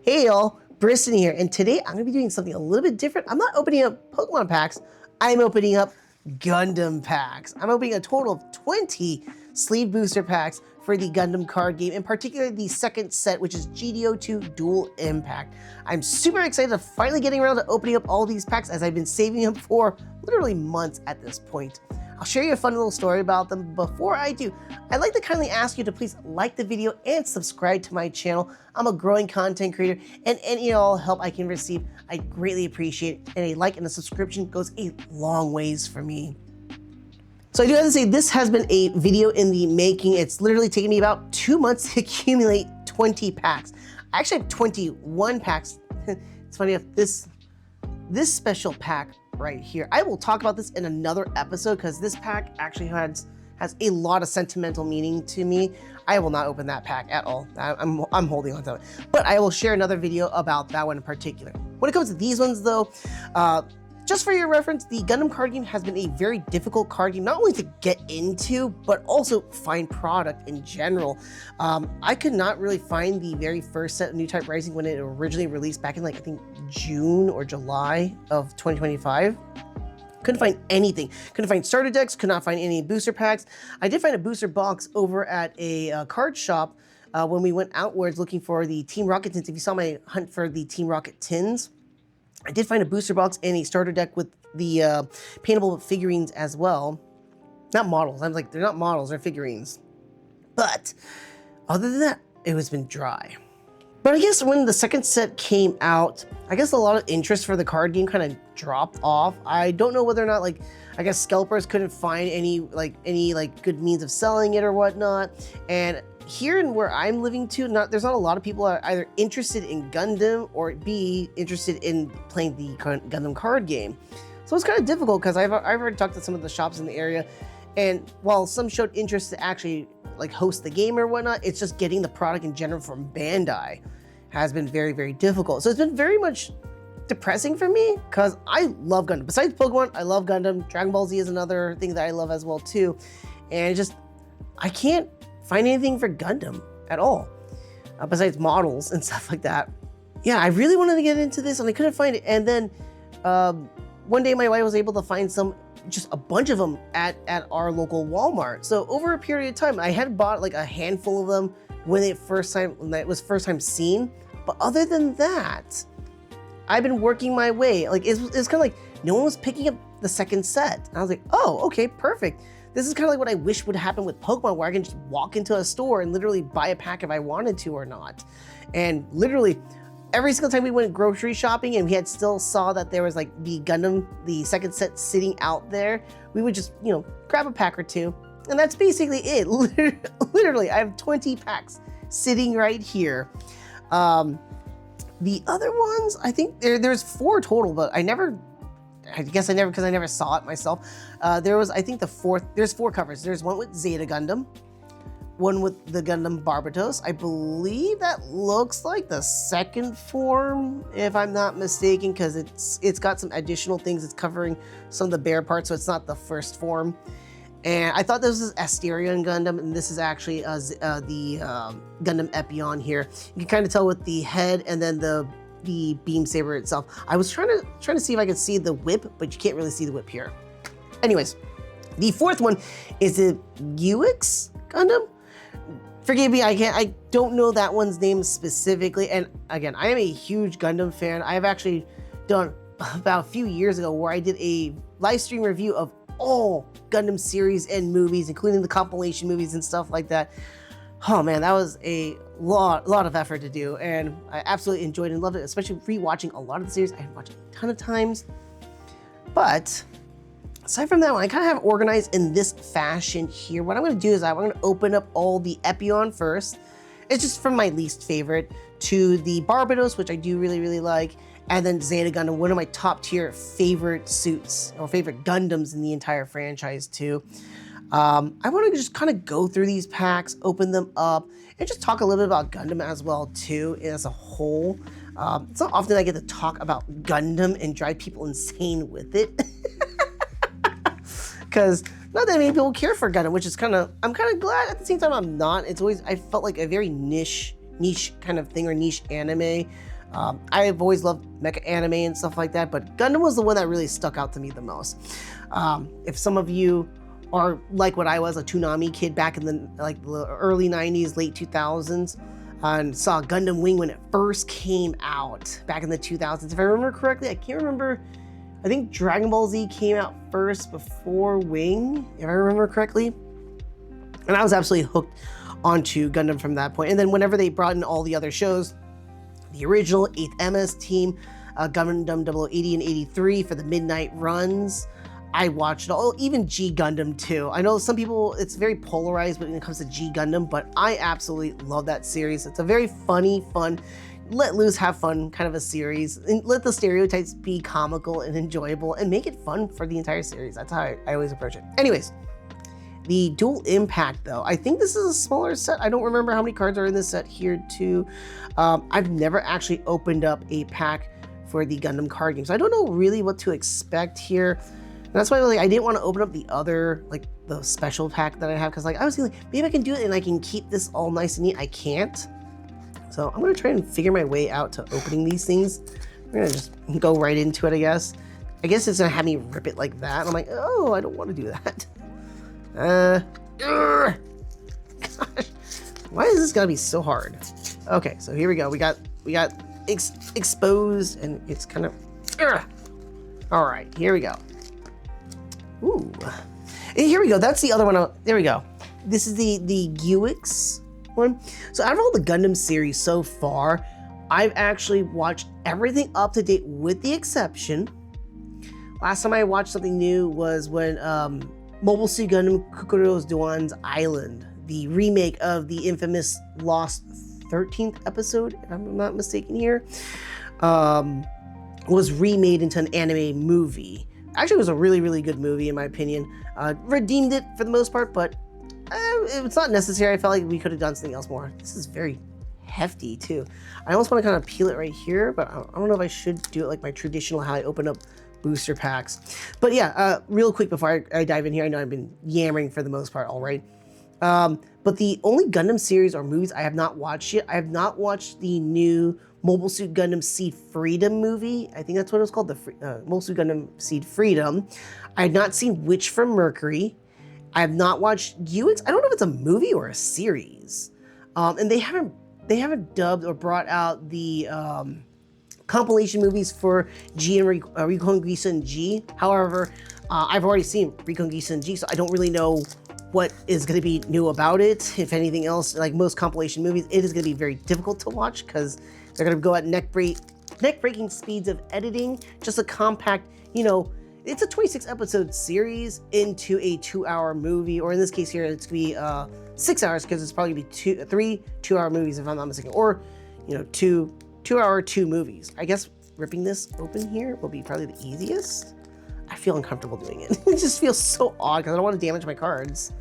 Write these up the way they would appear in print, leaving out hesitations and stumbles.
Hey y'all, Briston here, and today I'm gonna be doing something a little bit different. I'm not opening up Pokemon packs, I'm opening up Gundam packs. I'm opening a total of 20 sleeve booster packs for the Gundam Card Game, in particular the second set, which is GD02 Dual Impact. I'm super excited to finally getting around to opening up all these packs as I've been saving them for literally months at this point. I'll share you a fun little story about them. Before I do, I'd like to kindly ask you to please like the video and subscribe to my channel. I'm a growing content creator, and any and all help I can receive, I greatly appreciate it. And a like and a subscription goes a long ways for me. So I do have to say, this has been a video in the making. It's literally taken me about 2 months to accumulate 20 packs. I actually have 21 packs. It's funny enough, this special pack right here, I will talk about this in another episode because this pack actually has a lot of sentimental meaning to me. I will not open that pack at all. I'm holding on to it, but I will share another video about that one in particular. When it comes to these ones though, just for your reference, the Gundam Card Game has been a very difficult card game, not only to get into, but also find product in general. I could not really find the very first set of New Type Rising when it originally released back in like, I think June or July of 2025. Couldn't find anything. Couldn't find starter decks, could not find any booster packs. I did find a booster box over at a card shop when we went outwards looking for the Team Rocket tins. If you saw my hunt for the Team Rocket tins, I did find a booster box and a starter deck with the paintable figurines as well. Not models. I was like, they're not models, they're figurines. But other than that, it has been dry. But I guess when the second set came out, I guess a lot of interest for the card game kind of dropped off. I don't know whether or not, like, I guess scalpers couldn't find any good means of selling it or whatnot. And here in where I'm living to, there's not a lot of people are either interested in Gundam or B, interested in playing the Gundam card game. So it's kind of difficult because I've already talked to some of the shops in the area, and while some showed interest to actually like host the game or whatnot, it's just getting the product in general from Bandai has been very, very difficult. So it's been very much depressing for me because I love Gundam. Besides Pokemon, I love Gundam. Dragon Ball Z is another thing that I love as well too. And I can't find anything for Gundam at all, besides models and stuff like that. Yeah, I really wanted to get into this and I couldn't find it. And then one day my wife was able to find just a bunch of them at our local Walmart. So over a period of time, I had bought like a handful of them when it was first time seen. But other than that, I've been working my way. Like it's kind of like no one was picking up the second set. And I was like, oh, okay, perfect. This is kind of like what I wish would happen with Pokemon, where I can just walk into a store and literally buy a pack if I wanted to or not. And literally every single time we went grocery shopping and we still saw that there was like the Gundam, the second set sitting out there, we would just, grab a pack or two. And that's basically it. Literally, I have 20 packs sitting right here. The other ones, I think there's 4 total, but I guess I never saw it myself. I think there's 4 covers. There's one with Zeta Gundam, one with the Gundam Barbatos. I believe that looks like the second form, if I'm not mistaken, because it's got some additional things. It's covering some of the bare parts, so it's not the first form. And I thought this was Asterion Gundam, and this is actually the Gundam Epion here. You can kind of tell with the head and then the beam saber itself. I was trying to see if I could see the whip, but you can't really see the whip here. Anyways, the 4th one is the UX Gundam. Forgive me, I don't know that one's name specifically. And again, I am a huge Gundam fan. I have actually done about a few years ago where I did a live stream review of all Gundam series and movies, including the compilation movies and stuff like that. Oh man, that was a lot of effort to do, and I absolutely enjoyed and loved it, especially rewatching a lot of the series. I have watched a ton of times. But aside from that one, I kind of have organized in this fashion here. What I'm going to do is I'm going to open up all the Epion first. It's just from my least favorite to the Barbatos, which I do really, really like, and then Zeta Gundam, one of my top tier favorite suits or favorite Gundams in the entire franchise too. I want to just kind of go through these packs, open them up, and just talk a little bit about Gundam as well too as a whole. It's not often I get to talk about Gundam and drive people insane with it. Because not that many people care for Gundam, which is I'm kind of glad. At the same time, I'm not. I felt like a very niche kind of thing, or niche anime. I've always loved mecha anime and stuff like that, but Gundam was the one that really stuck out to me the most. If some of you are like what I was, a Toonami kid back in the early 90s, late 2000s, and saw Gundam Wing when it first came out back in the 2000s. If I remember correctly, I can't remember. I think Dragon Ball Z came out first before Wing, if I remember correctly. And I was absolutely hooked onto Gundam from that point. And then whenever they brought in all the other shows, the original 8th MS team, Gundam 0080 and 83 for the midnight runs, I watched it all, even G Gundam too. I know some people, it's very polarized when it comes to G Gundam, but I absolutely love that series. It's a very funny, fun, let loose, have fun kind of a series, and let the stereotypes be comical and enjoyable and make it fun for the entire series. That's how I always approach it. Anyways, the Dual Impact though, I think this is a smaller set. I don't remember how many cards are in this set here too. I've never actually opened up a pack for the Gundam Card Game, so I don't know really what to expect here. And that's why I didn't want to open up the other, the special pack that I have, because I was thinking maybe I can do it and I can keep this all nice and neat. I can't. So I'm going to try and figure my way out to opening these things. I'm going to just go right into it, I guess. I guess it's going to have me rip it like that. And I'm like, oh, I don't want to do that. Gosh, why is this got to be so hard? Okay, so here we go. We got exposed, and it's kind of, all right, here we go. Ooh, and here we go. That's the other one. There we go. This is the GX one. So out of all the Gundam series so far, I've actually watched everything up to date with the exception. Last time I watched something new was when Mobile Suit Gundam Kukuro's Doan's Island, the remake of the infamous Lost 13th episode, if I'm not mistaken here, was remade into an anime movie. Actually, it was a really, really good movie in my opinion. Redeemed it for the most part, but it's not necessary. I felt like we could have done something else more. This is very hefty too. I almost want to kind of peel it right here, but I don't know if I should do it like my traditional how I open up booster packs. But yeah, real quick before I dive in here, I know I've been yammering for the most part already. But the only Gundam series or movies I have not watched yet, I have not watched the new Mobile Suit Gundam Seed Freedom movie. I think that's what it was called, the Mobile Suit Gundam Seed Freedom. I have not seen Witch from Mercury. I have not watched GX. I don't know if it's a movie or a series. And they haven't dubbed or brought out the compilation movies for G and Recon Gison G. However, I've already seen Recon Gison G, so I don't really know what is going to be new about it. If anything else, like most compilation movies, it is going to be very difficult to watch because they're going to go at neck-breaking speeds of editing. Just a compact, it's a 26 episode series into a 2-hour movie, or in this case here, it's going to be 6 hours because it's probably going to be three 2-hour movies if I'm not mistaken, or 2-hour 2 movies. I guess ripping this open here will be probably the easiest. I feel uncomfortable doing it. It just feels so odd because I don't want to damage my cards.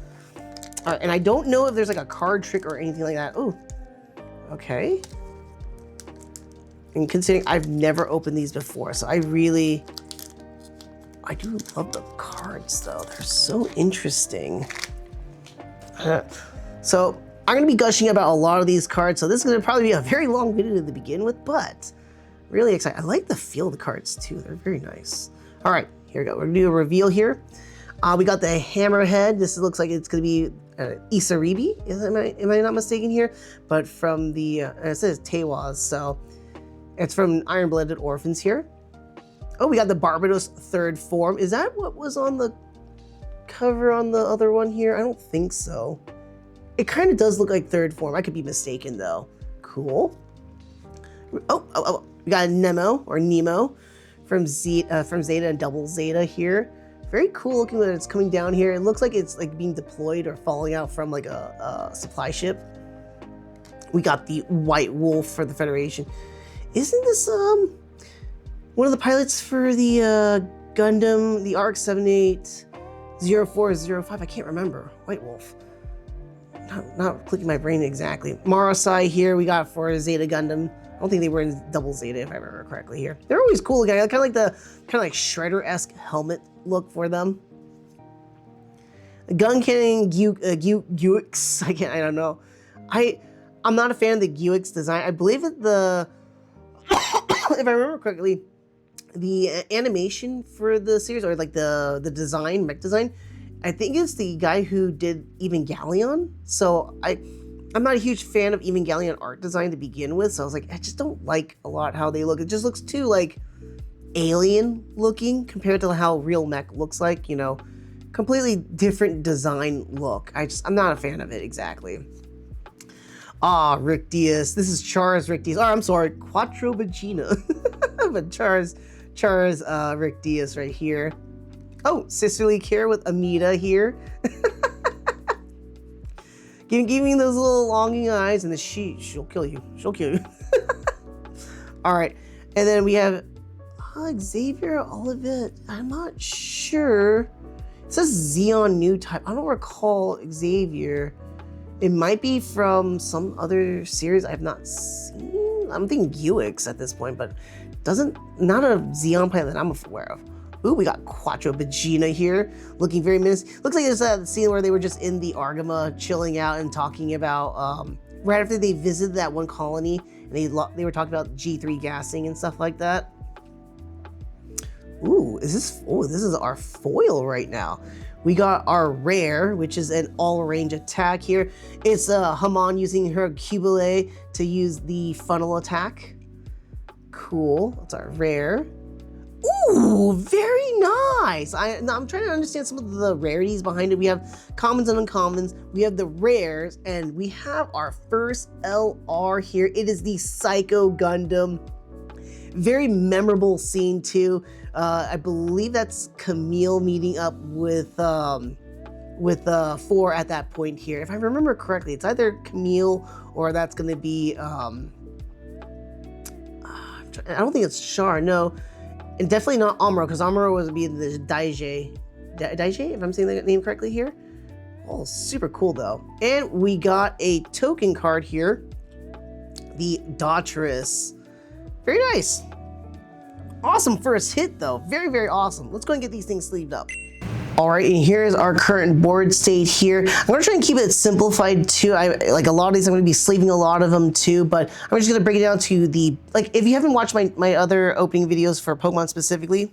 All right, and I don't know if there's like a card trick or anything like that. Oh, okay. And considering I've never opened these before, so I do love the cards though. They're so interesting. So I'm gonna be gushing about a lot of these cards, so this is gonna probably be a very long video to begin with, but really excited. I like the feel of the cards too. They're very nice. All right, here we go. We're gonna do a reveal here. We got the Hammerhead. This looks like it's gonna be Isaribi, am I not mistaken here? But from the, it says Tewaz, so it's from Iron Blooded Orphans here. Oh, we got the Barbados Third Form. Is that what was on the cover on the other one here? I don't think so. It kind of does look like Third Form. I could be mistaken though. Cool. Oh, we got a Nemo from Zeta and Double Zeta here. Very cool looking when it's coming down here. It looks like it's like being deployed or falling out from like a supply ship. We got the White Wolf for the Federation. Isn't this one of the pilots for the Gundam, the ARC 780405? I can't remember. White Wolf. Not clicking my brain exactly. Marasai here we got for Zeta Gundam. I don't think they were in Double Zeta if I remember correctly here. They're always cool looking. I kind of like Shredder-esque helmet look for them. The gun cannon GX. I don't know. I'm not a fan of the GX design. I believe that the if I remember correctly, the animation for the series, or like the design, mech design, I think it's the guy who did Evangelion. So I'm not a huge fan of Evangelion art design to begin with. So I was like, I just don't like a lot how they look. It just looks too like alien looking compared to how real mech looks like, you know, completely different design look. I'm not a fan of it exactly. Ah, Rick Diaz. This is Char's Rick Diaz. Oh, I'm sorry, Quattro Vagina. But Char's Rick Diaz right here. Oh, sisterly care with Amita here. Give me those little longing eyes, and she'll kill you. She'll kill you. All right, and then we have Xavier Olivet. I'm not sure. It says Xeon new type. I don't recall Xavier. It might be from some other series I have not seen. I'm thinking UX at this point, but not a Xeon planet that I'm aware of. Ooh, we got Quattro Vagina here, looking very menacing. Looks like there's a scene where they were just in the Argama, chilling out and talking about, right after they visited that one colony, and they were talking about G3 gassing and stuff like that. Ooh, this is our foil right now. We got our rare, which is an all-range attack here. It's Haman using her Cubile to use the funnel attack. Cool, that's our rare. Ooh, very nice. I'm trying to understand some of the rarities behind it. We have commons and uncommons. We have the rares, and we have our first LR here. It is the Psycho Gundam. Very memorable scene too. I believe that's Camille meeting up with 4 at that point here. If I remember correctly, it's either Camille or that's going to be. I don't think it's Char. No. And definitely not Amuro, because Amuro would be the Daijie, if I'm saying that name correctly here. Oh, super cool though. And we got a token card here, the Daughters. Very nice. Awesome first hit though. Very, very awesome. Let's go and get these things sleeved up. All right, and here's our current board state here. I'm gonna try and keep it simplified too. Like a lot of these, I'm gonna be sleeving a lot of them too, but I'm just gonna break it down to if you haven't watched my other opening videos for Pokemon specifically,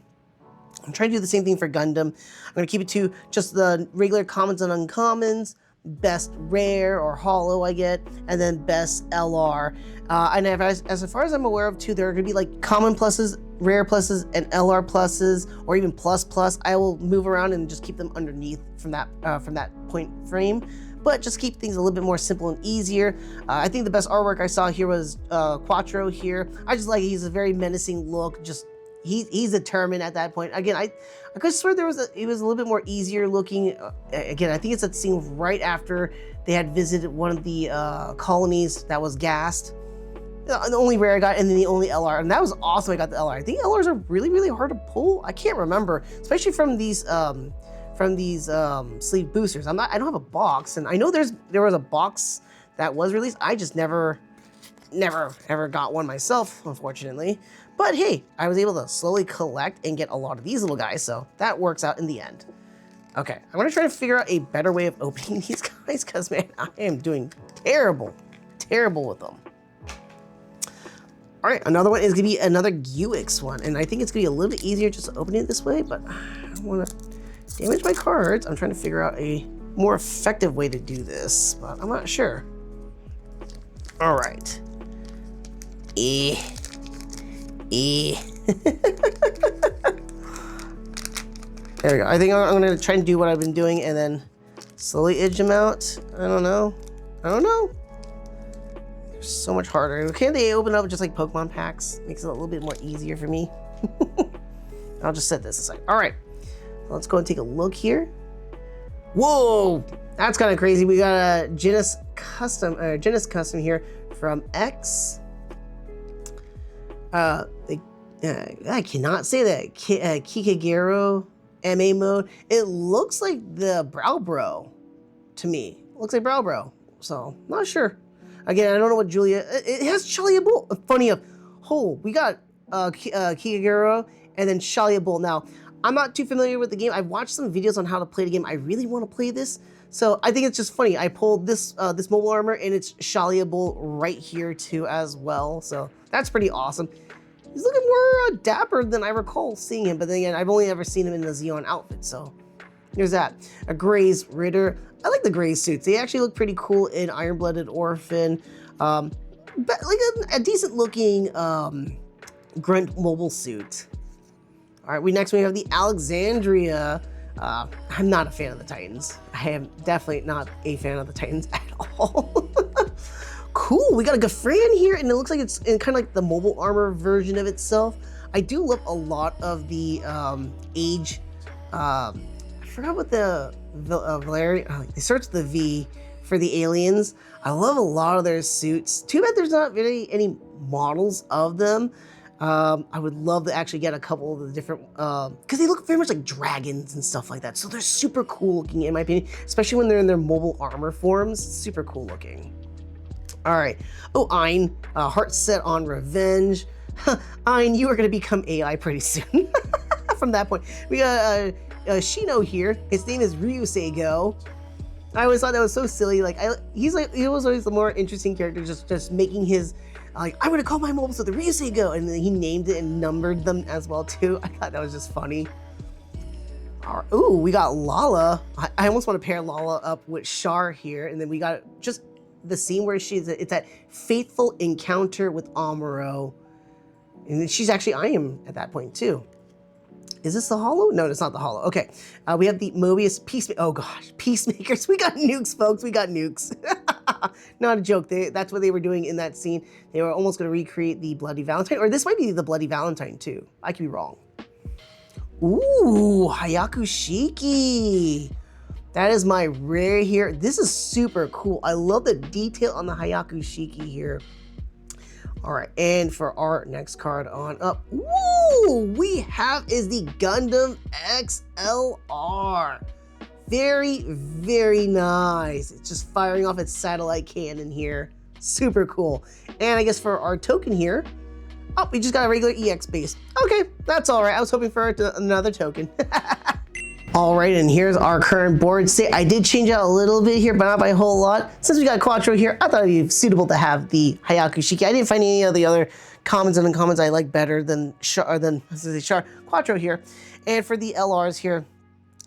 I'm trying to do the same thing for Gundam. I'm gonna keep it to just the regular commons and uncommons, best rare or holo I get, and then best LR. And as far as I'm aware of too, there are gonna be like common pluses, rare pluses, and LR pluses, or even plus. I will move around and just keep them underneath from that point frame, but just keep things a little bit more simple and easier. I think the best artwork I saw here was Quattro here. I just like he's a very menacing look. Just he's determined at that point. Again, I could swear it was a little bit more easier looking. Again, I think it's that scene right after they had visited one of the colonies that was gassed. The only rare I got, and then the only LR, and that was awesome. I got the LR. I think LRs are really, really hard to pull. I can't remember, especially from these sleeve boosters. I don't have a box, and I know there was a box that was released. I just never ever got one myself, unfortunately. But hey, I was able to slowly collect and get a lot of these little guys, so that works out in the end. Okay, I'm gonna try to figure out a better way of opening these guys, because man, I am doing terrible with them. All right, another one is gonna be another UX one, and I think it's gonna be a little bit easier just to open it this way, but I don't wanna damage my cards. I'm trying to figure out a more effective way to do this, but I'm not sure. All right. There we go. I think I'm gonna try and do what I've been doing and then slowly edge them out. I don't know. So much harder. Can't they open up just like Pokemon packs? Makes it a little bit more easier for me. I'll just set this aside. All right, let's go and take a look here. Whoa, that's kind of crazy. We got a Genesis custom here from X. I cannot say that. Kikagero MA mode. It looks like the Brow Bro to me. It looks like Brow Bro. So not sure. Again, I don't know what Julia. It has Shalia Bull. Funny enough. Oh, we got Kikagero and then Shalia Bull. Now, I'm not too familiar with the game. I've watched some videos on how to play the game. I really want to play this. So I think it's just funny. I pulled this mobile armor and it's Shalia Bull right here too as well. So that's pretty awesome. He's looking more dapper than I recall seeing him, but then again, I've only ever seen him in the Xeon outfit, so there's that. A Gray's Ritter. I like the Gray suits. They actually look pretty cool in Iron-Blooded Orphan. But like a decent looking Grunt mobile suit. All right, we have the Alexandria. I'm not a fan of the Titans. I am definitely not a fan of the Titans at all. Cool, we got a Gafran here, and it looks like it's in kind of like the mobile armor version of itself. I do love a lot of the age. I forgot what the Valerian. They searched the V for the aliens. I love a lot of their suits. Too bad there's not really any models of them. I would love to actually get a couple of the different, because they look very much like dragons and stuff like that. So they're super cool looking, in my opinion, especially when they're in their mobile armor forms. Super cool looking. All right. Oh, Ein, heart set on revenge. Ein, you are going to become AI pretty soon. From that point, we got Shino here. His name is Ryuseigo. I always thought that was so silly. Like, he was always the more interesting character, just making his, like, I'm gonna call my mobile so the Ryuseigo, and then he named it and numbered them as well too. I thought that was just funny. Right. Ooh, we got Lala. I almost want to pair Lala up with Char here, and then we got just the scene where it's that fateful encounter with Amuro, and then she's actually Ayam at that point too. Is this the holo? No, it's not the holo. Okay, we have the Mobius Peacemaker. Oh gosh, Peacemakers. We got nukes, folks. We got nukes. Not a joke. That's what they were doing in that scene. They were almost going to recreate the Bloody Valentine, or this might be the Bloody Valentine too. I could be wrong. Ooh, Hayaku Shiki. That is my rare here. This is super cool. I love the detail on the Hayaku Shiki here. All right, and for our next card on up, woo, we have is the Gundam XLR. Very, very nice. It's just firing off its satellite cannon here. Super cool. And I guess for our token here, oh, we just got a regular EX base. Okay, that's all right. I was hoping for another token. All right, and here's our current board state. I did change out a little bit here, but not by a whole lot. Since we got Quattro here, I thought it'd be suitable to have the Hayaku Shiki. I didn't find any of the other commons and uncommons I like better than Quattro here. And for the LRs here,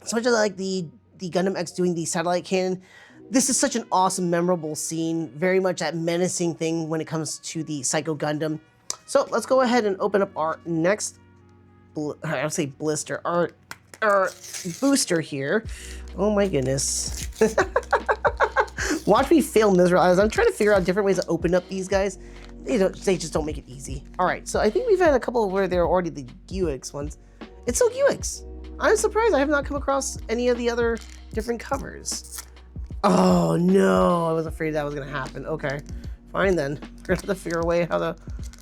as much as I like the Gundam X doing the satellite cannon, this is such an awesome, memorable scene. Very much that menacing thing when it comes to the Psycho Gundam. So let's go ahead and open up our next, I'll say blister, our booster here. Oh my goodness. Watch me fail miserably as I'm trying to figure out different ways to open up these guys. They just don't make it easy. All right, so I think we've had a couple where they're already the Guix ones. It's still Guix. I'm surprised I have not come across any of the other different covers. Oh no, I was afraid that was gonna happen. Okay, fine then. We're gonna have to figure a way how to,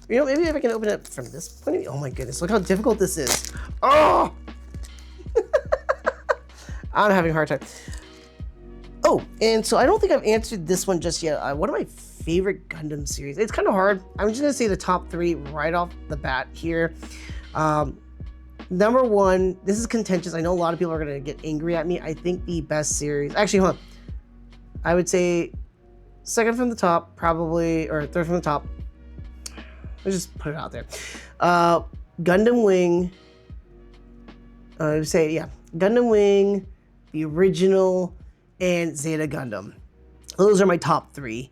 maybe if I can open it from this point of view. Oh my goodness, look how difficult this is. Oh! I'm having a hard time. Oh, and so I don't think I've answered this one just yet. One of my favorite Gundam series. It's kind of hard. I'm just gonna say the top 3 right off the bat here. Number 1, this is contentious. I know a lot of people are gonna get angry at me. I think the best series, actually, hold on. I would say second from the top, probably, or third from the top. Let's just put it out there. Gundam Wing. I would say, yeah, Gundam Wing, the original, and Zeta Gundam. Those are my top 3.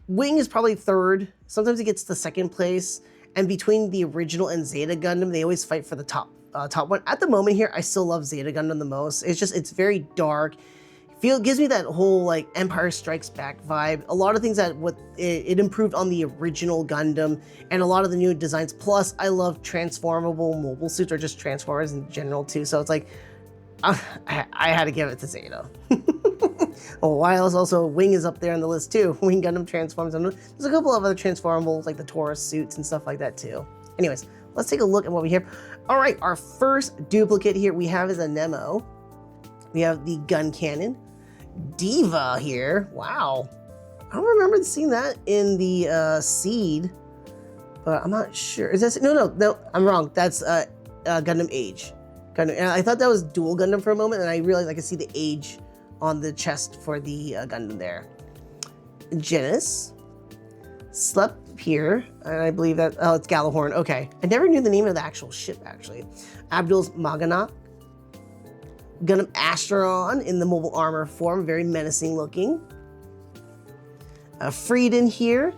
Wing is probably third. Sometimes it gets to second place. And between the original and Zeta Gundam, they always fight for the top one. At the moment here, I still love Zeta Gundam the most. It's very dark. Gives me that whole like Empire Strikes Back vibe. A lot of things that it improved on the original Gundam and a lot of the new designs. Plus, I love transformable mobile suits or just Transformers in general too. So it's like, I had to give it to Zeta. Oh, while also Wing is up there on the list too. Wing Gundam transforms. And there's a couple of other transformables like the Taurus suits and stuff like that too. Anyways, let's take a look at what we have. All right, our first duplicate here we have is a Nemo. We have the gun cannon. Diva here. Wow. I don't remember seeing that in the Seed, but I'm not sure. Is that no, I'm wrong. That's Gundam Age. And I thought that was Dual Gundam for a moment, and I realized I could see the Age on the chest for the Gundam there. Genis. here, and I believe that, oh, it's Galahorn. Okay, I never knew the name of the actual ship, actually. Abdul's Magana. Gundam Asteron in the mobile armor form, very menacing looking. Frieden here.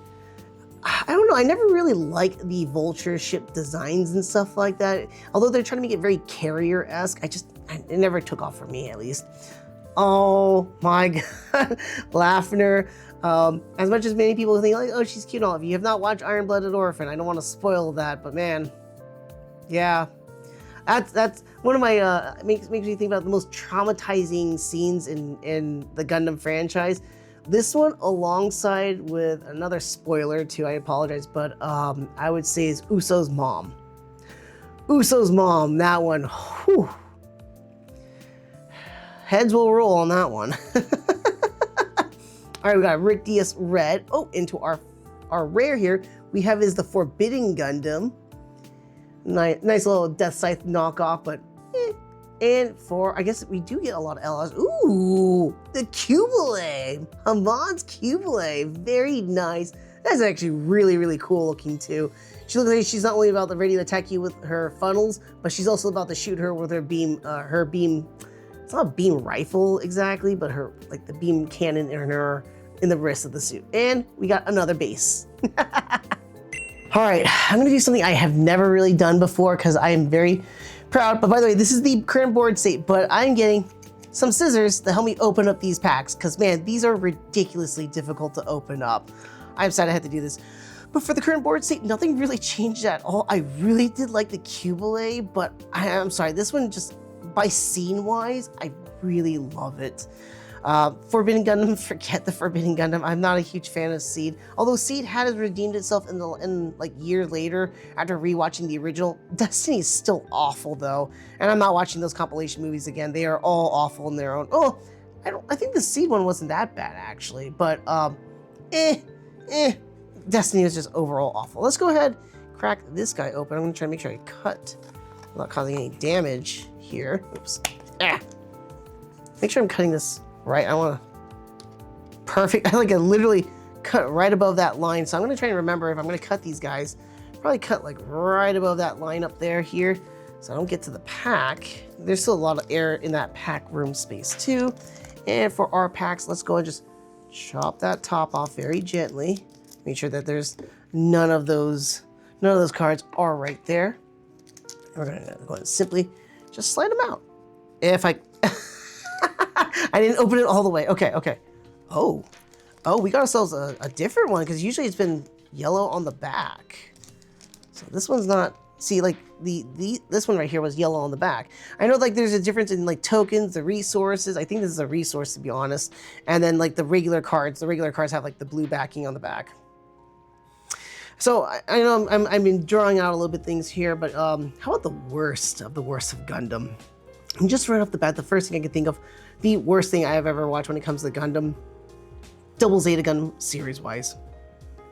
I don't know, I never really liked the Vulture ship designs and stuff like that. Although they're trying to make it very carrier-esque, it never took off for me, at least. Oh my god, Lafner. As much as many people think like, oh, she's cute and all, if you have not watched Iron Blooded Orphan, I don't want to spoil that, but man, yeah. That's one of my, makes me think about the most traumatizing scenes in the Gundam franchise. This one, alongside with another spoiler too, I apologize, but I would say is Uso's mom. Uso's mom, that one, whew. Heads will roll on that one. All right, we got Rick Diaz Red. Oh, into our rare here, we have is the Forbidden Gundam. Nice little Death Scythe knockoff, but And for, I guess we do get a lot of LRs. Ooh, the Cubile, Hamad's Cubile, very nice. That's actually really, really cool looking too. She looks like she's not only about to ready to attack you with her funnels, but she's also about to shoot her with her beam, it's not a beam rifle exactly, but her, like the beam cannon in the wrist of the suit. And we got another base. All right, I'm gonna do something I have never really done before because I am very proud. But by the way, this is the current board state, but I'm getting some scissors to help me open up these packs because man, these are ridiculously difficult to open up. I'm sad I had to do this. But for the current board state, nothing really changed at all. I really did like the Cubile, but I'm sorry, this one just, by scene-wise, I really love it. Forbidden Gundam, forget the Forbidden Gundam. I'm not a huge fan of Seed. Although Seed had redeemed itself in like years later after rewatching the original. Destiny is still awful though, and I'm not watching those compilation movies again. They are all awful in their own. Oh, I think the Seed one wasn't that bad actually, but Destiny is just overall awful. Let's go ahead, crack this guy open. I'm gonna try to make sure I cut without causing any damage here. Oops. Make sure I'm cutting this right. I want to perfect. I literally cut right above that line. So I'm gonna try and remember if I'm gonna cut these guys, probably cut like right above that line up there here, so I don't get to the pack. There's still a lot of air in that pack room space too. And for our packs, let's go and just chop that top off very gently. Make sure that there's none of those cards are right there. We're gonna go ahead and simply just slide them out. If I I didn't open it all the way. Okay. Oh, we got ourselves a different one because usually it's been yellow on the back. So this one's not, see, like this one right here was yellow on the back. I know like there's a difference in like tokens, the resources. I think this is a resource to be honest. And then like the regular cards have like the blue backing on the back. So I know I've been drawing out a little bit things here, but how about the worst of Gundam? And just right off the bat, the first thing I can think of, the worst thing I have ever watched when it comes to Gundam, Double Zeta Gundam series-wise.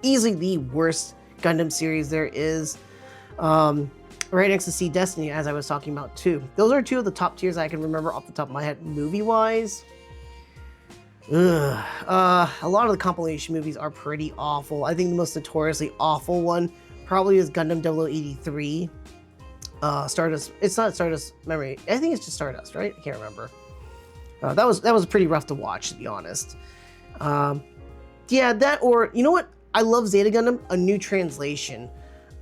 Easily the worst Gundam series there is. Right next to Seed Destiny, as I was talking about too. Those are two of the top tiers I can remember off the top of my head, movie-wise. A lot of the compilation movies are pretty awful. I think the most notoriously awful one probably is Gundam 0083. Stardust, it's not Stardust Memory. I think it's just Stardust, right? I can't remember. That was pretty rough to watch, to be honest. Yeah, that, or you know what? I love Zeta Gundam, A New Translation.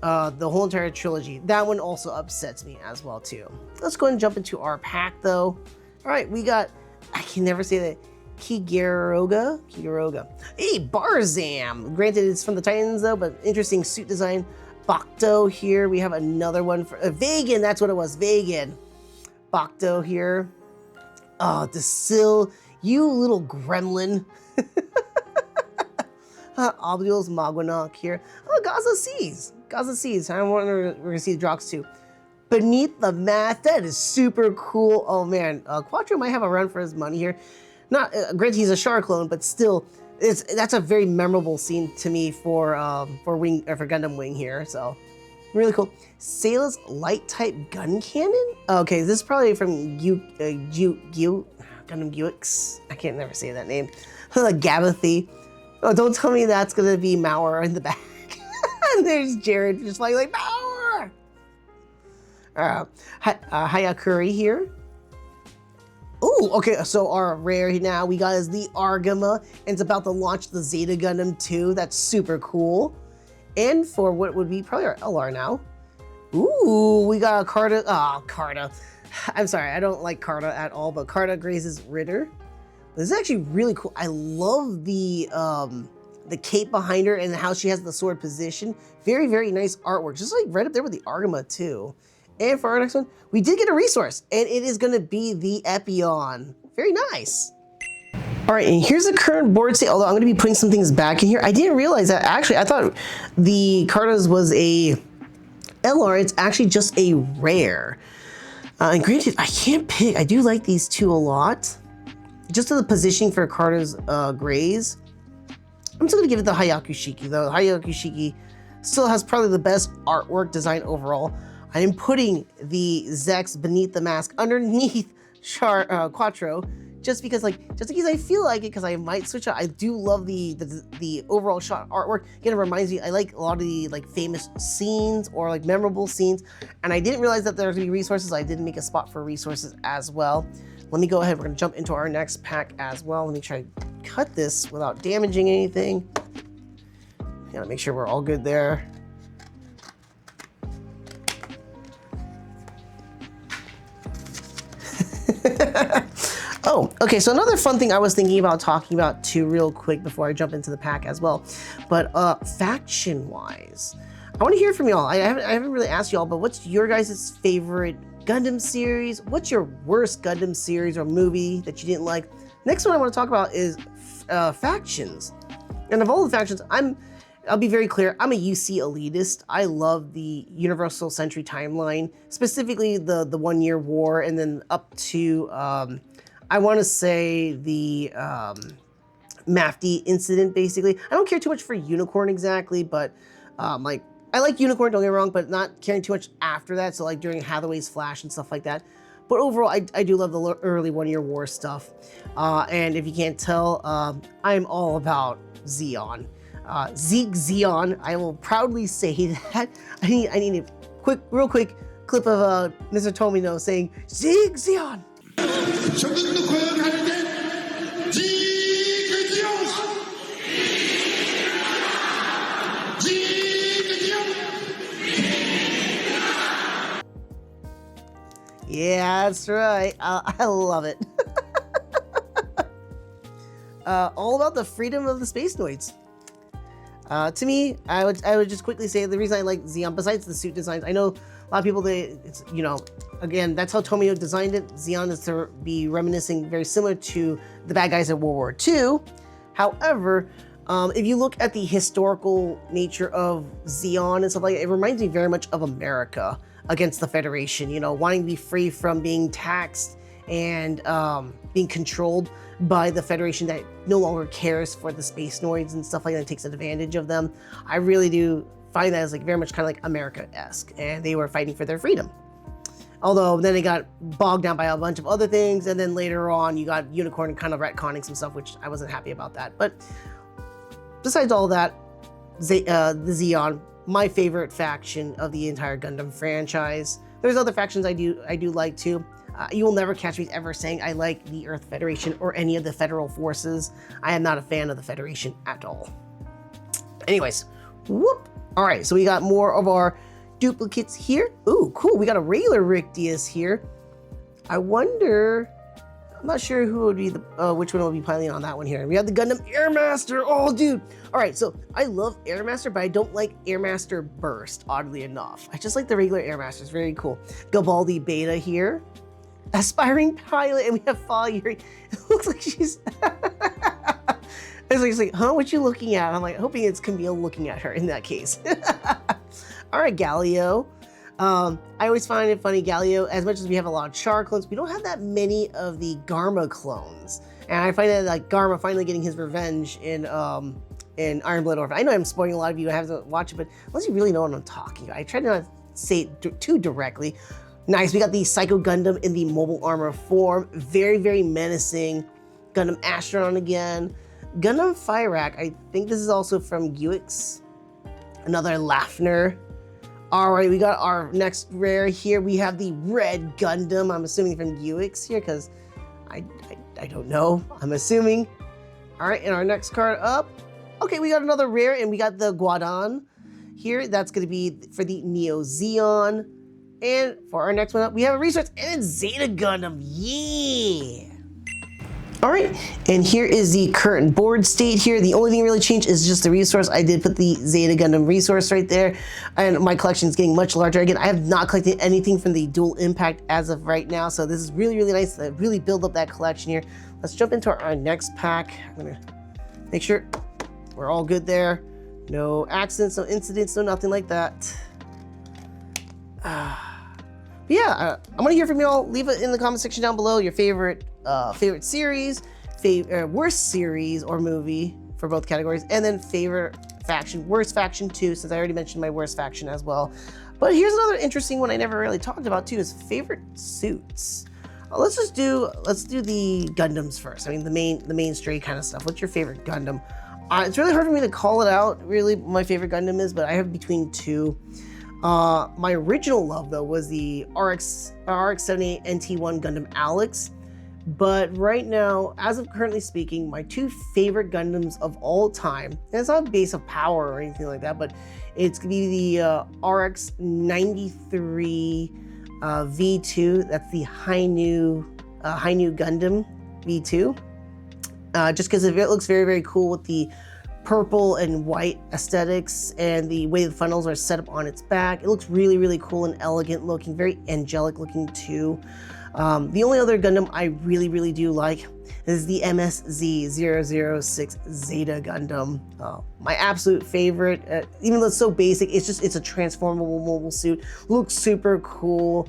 The whole entire trilogy. That one also upsets me as well too. Let's go ahead and jump into our pack though. All right, we got, I can never say that, Kigaroga. Hey, Barzam. Granted, it's from the Titans though, but interesting suit design. Bakuto here. We have another one for Vagan. That's what it was. Vagan. Bakuto here. Oh, Desil, you little gremlin. Abdul's Magwanok here. Oh, Gaza Seas. I wonder we're gonna see the Drox too. Beneath the Mat. That is super cool. Oh man, Quattro might have a run for his money here. Not granted, he's a Char clone, but still, that's a very memorable scene to me for Gundam Wing here. So really cool. Sayla's light type gun cannon. Okay, this is probably from Gundam Guix. I can't never say that name. Gabathy. Oh, don't tell me that's gonna be Mauer in the back. There's Jared just like power. Hayakuri here. Oh, okay, so our rare now we got is the Argama, and it's about to launch the Zeta Gundam 2. That's super cool. And for what would be probably our LR now. Ooh, we got a Carta. Oh, Carta. I'm sorry, I don't like Carta at all, but Carta grazes Ritter. This is actually really cool. I love the cape behind her and how she has the sword position. Very, very nice artwork. Just like right up there with the Argama too. And for our next one, we did get a resource, and it is gonna be the Epion. Very nice. All right, and here's the current board state, although I'm gonna be putting some things back in here. I didn't realize that, actually, I thought the Cartas was a LR, it's actually just a rare. And granted, I can't pick, I do like these two a lot. Just to the positioning for Carta's grays. I'm still gonna give it the Hayakushiki, though. Hayakushiki still has probably the best artwork design overall. I am putting the Zex beneath the mask underneath Quattro, just because in case I feel like it, because I might switch out. I do love the overall shot artwork. Again, it reminds me, I like a lot of the famous scenes or memorable scenes, and I didn't realize that there's gonna be resources. I didn't make a spot for resources as well. Let me go ahead, we're gonna jump into our next pack as well. Let me try to cut this without damaging anything. Gotta make sure we're all good there. Oh, okay, so another fun thing I was thinking about talking about too real quick before I jump into the pack as well, but faction-wise, I want to hear from y'all. I haven't really asked y'all, but what's your guys' favorite Gundam series? What's your worst Gundam series or movie that you didn't like? Next one I want to talk about is factions. And of all the factions, I'll be very clear, I'm a UC elitist. I love the Universal Century timeline, specifically the 1 year war, and then up to, I want to say the Mafty incident, basically. I don't care too much for Unicorn exactly, but I like Unicorn, don't get me wrong, but not caring too much after that. So during Hathaway's Flash and stuff like that. But overall, I do love the early 1 year war stuff. And if you can't tell, I'm all about Zeon. Zeke Zeon, I will proudly say that. I need a real quick clip of Mr. Tomino saying, Zeke Zeon! Yeah, that's right. I love it. All about the freedom of the Space Noids. To me, I would just quickly say the reason I like Zeon, besides the suit designs, I know a lot of people, it's, again, that's how Tomino designed it. Zeon is to be reminiscing very similar to the bad guys in World War II. However, if you look at the historical nature of Zeon and stuff like that, it reminds me very much of America against the Federation, wanting to be free from being taxed and being controlled by the Federation that no longer cares for the Space Noids and stuff like that, and takes advantage of them. I really do find that as very much kind of like America-esque, and they were fighting for their freedom. Although then they got bogged down by a bunch of other things, and then later on you got Unicorn kind of retconning some stuff, which I wasn't happy about that. But besides all that, the Zeon, my favorite faction of the entire Gundam franchise. There's other factions I do like too. You will never catch me ever saying I like the Earth Federation or any of the federal forces. I am not a fan of the Federation at all. Anyways, whoop. All right, so we got more of our duplicates here. Ooh, cool. We got a regular Rick Diaz here. I wonder, I'm not sure who would be which one will be piling on that one here. We have the Gundam Airmaster. Oh, dude. All right, so I love Airmaster, but I don't like Airmaster Burst, oddly enough. I just like the regular Airmaster. It's very cool. Gabaldi Beta here. Aspiring pilot, and we have Fire. It looks like she's... It's like, huh, what you looking at? I'm hoping it's Camille looking at her in that case. All right, Galio. I always find it funny, Galio, as much as we have a lot of Char clones, we don't have that many of the Garma clones. And I find that Garma finally getting his revenge in Iron Blood Orphan. I know I'm spoiling a lot of you who haven't watched it, but unless you really know what I'm talking about, I try to not say it too directly. Nice, we got the Psycho Gundam in the mobile armor form. Very, very menacing. Gundam Astron again. Gundam Fyrak, I think this is also from Guix. Another Lafner. All right, we got our next rare here. We have the Red Gundam. I'm assuming from UX here because I don't know. I'm assuming. All right, and our next card up. Okay, we got another rare, and we got the Guadon here. That's going to be for the Neo Zeon. And for our next one up, we have a research, and it's Zeta Gundam. Yeah! All right, and here is the current board state here. The only thing really changed is just the resource. I did put the Zeta Gundam resource right there, and my collection is getting much larger. Again, I have not collected anything from the Dual Impact as of right now, so this is really, really nice to really build up that collection here. Let's jump into our next pack. I'm gonna make sure we're all good there. No accidents, no incidents, no nothing like that. Yeah, I want to hear from y'all. Leave it in the comment section down below your favorite series, worst series or movie for both categories, and then favorite faction, worst faction too, since I already mentioned my worst faction as well. But here's another interesting one I never really talked about too, is favorite suits. Let's do the Gundams first. I mean the main straight kind of stuff. What's your favorite Gundam? It's really hard for me to call it out, really, my favorite Gundam is, but I have between two. My original love, though, was the RX-78 NT1 Gundam Alex. But right now, as of currently speaking, my two favorite Gundams of all time, and it's not based on power or anything like that, but it's going to be the RX-93 V2. That's the Hainu Gundam V2. Just because it looks very, very cool with the purple and white aesthetics and the way the funnels are set up on its back. It looks really, really cool and elegant looking, very angelic looking too. The only other Gundam I really, really do like is the MSZ-006 Zeta Gundam. My absolute favorite, even though it's so basic, it's a transformable mobile suit. Looks super cool,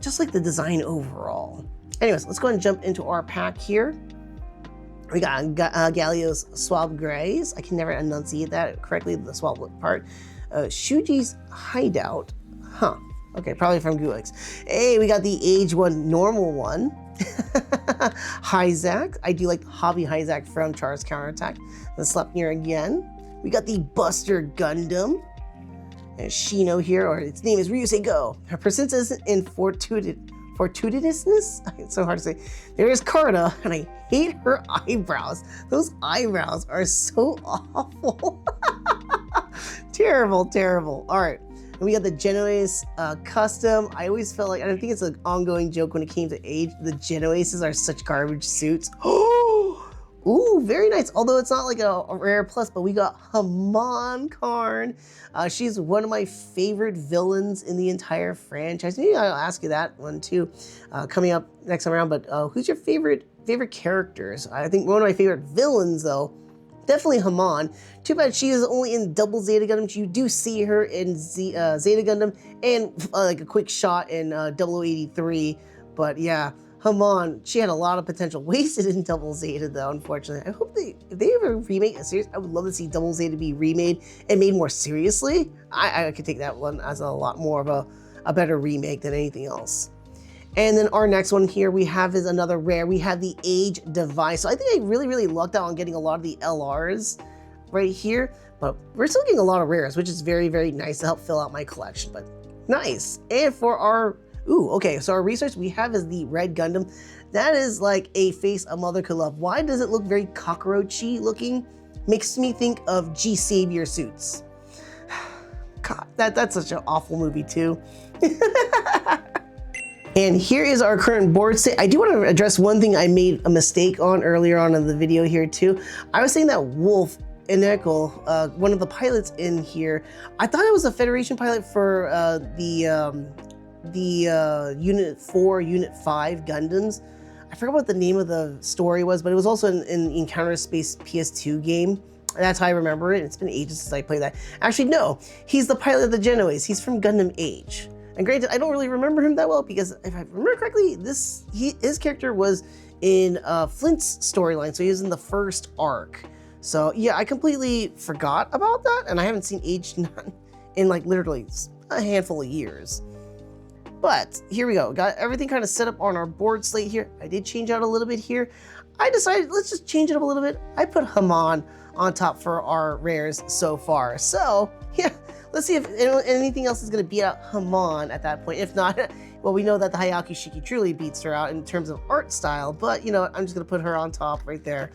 just like the design overall. Anyways, let's go ahead and jump into our pack here. We got Galio's Swab Grays. I can never enunciate that correctly, the swab part. Shuji's Hideout. Huh. Okay, probably from Gulix. Hey, we got the Age 1 normal one. Hyzak. I do like Hobby Hyzak from Char's Counterattack. The Sleipnir again. We got the Buster Gundam. And Shino here, or its name is Ryusei Go. Her persistence in fortuitousness? It's so hard to say. There is Karna, and I hate her eyebrows. Those eyebrows are so awful. Terrible, terrible. All right, and we got the Genoese custom. I always felt like, and I think it's an ongoing joke when it came to age, the Genoeses are such garbage suits. Ooh, very nice. Although it's not like a rare plus, but we got Haman Karn. She's one of my favorite villains in the entire franchise. Maybe I'll ask you that one too, coming up next time around. But who's your favorite characters? I think one of my favorite villains, though, definitely Haman. Too bad she is only in Double Zeta Gundam. You do see her in Zeta Gundam and like a quick shot in 0083. But yeah. Haman, she had a lot of potential wasted in Double Zeta though, unfortunately. I hope if they ever remake a series, I would love to see Double Zeta be remade and made more seriously. I could take that one as a lot more of a better remake than anything else. And then our next one here we have is another rare. We have the Age Device. So I think I really, really lucked out on getting a lot of the LRs right here, but we're still getting a lot of rares, which is very, very nice to help fill out my collection, but nice. And for our okay, so our research we have is the Red Gundam. That is like a face a mother could love. Why does it look very cockroachy looking? Makes me think of G Savior suits. God, that's such an awful movie too. And here is our current board state. I do want to address one thing I made a mistake on earlier on in the video here too. I was saying that Wolf Enekel, one of the pilots in here, I thought it was a Federation pilot for the Unit 4, Unit 5 Gundams. I forgot what the name of the story was, but it was also in Encounter Space PS2 game. That's how I remember it. It's been ages since I played that. Actually, no, he's the pilot of the Genoese. He's from Gundam Age. And granted, I don't really remember him that well because if I remember correctly, his character was in Flint's storyline, so he was in the first arc. So yeah, I completely forgot about that, and I haven't seen Age 9 in like literally a handful of years. But here we go. Got everything kind of set up on our board slate here. I did change out a little bit here. I decided let's just change it up a little bit. I put Haman on top for our rares so far. So yeah, let's see if anything else is gonna beat out Haman at that point. If not, well, we know that the Hayaku Shiki truly beats her out in terms of art style, but you know what, I'm just gonna put her on top right there.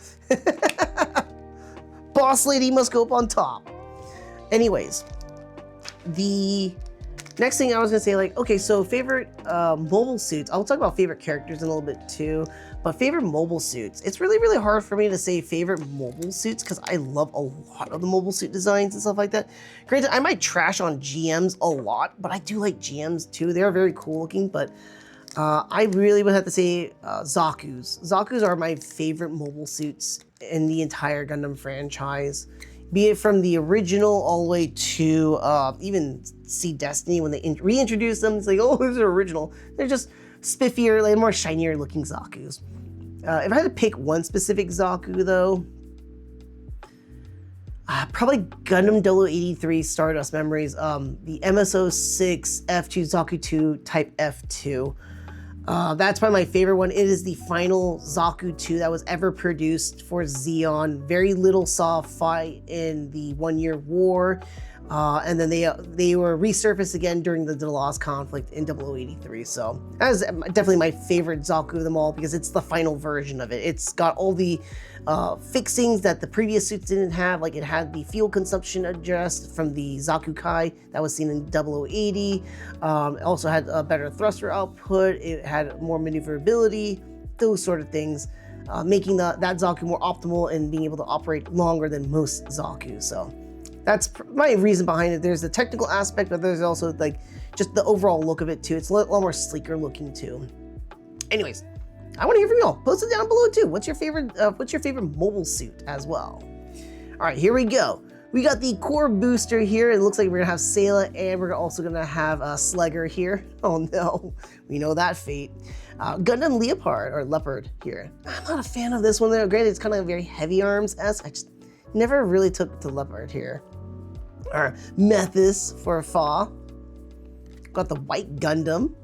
Boss lady must go up on top. Anyways, the next thing I was gonna say, like, okay, so favorite mobile suits. I'll talk about favorite characters in a little bit too, but favorite mobile suits. It's really, really hard for me to say favorite mobile suits because I love a lot of the mobile suit designs and stuff like that. Granted, I might trash on GMs a lot, but I do like GMs too. They're very cool looking, but I really would have to say Zaku's. Zaku's are my favorite mobile suits in the entire Gundam franchise. Be it from the original all the way to even See Destiny when they reintroduced them. It's like, oh, those are original. They're just spiffier, like more shinier looking Zaku's. If I had to pick one specific Zaku though, probably Gundam 0083 Stardust Memories, the MSO6 F2 Zaku 2 Type F2. That's probably my favorite one. It is the final Zaku 2 that was ever produced for Zeon. Very little saw fight in the 1 year war. And then they were resurfaced again during the Delos conflict in 0083. So that is definitely my favorite Zaku of them all because it's the final version of it. It's got all the fixings that the previous suits didn't have. Like it had the fuel consumption adjust from the Zaku Kai that was seen in 0080. It also had a better thruster output. It had more maneuverability, those sort of things, making that Zaku more optimal and being able to operate longer than most Zaku. So that's my reason behind it. There's the technical aspect, but there's also like just the overall look of it too. It's a lot more sleeker looking too. Anyways, I want to hear from y'all. Post it down below too. What's your favorite mobile suit as well? All right, here we go. We got the core booster here. It looks like we're gonna have Sayla and we're also gonna have Slegger here. Oh no, we know that fate. Gundam Leopard here. I'm not a fan of this one though. Granted, it's kind of very heavy arms-esque. I just never really took to Leopard here. Or Methis for Fa. Got the White Gundam.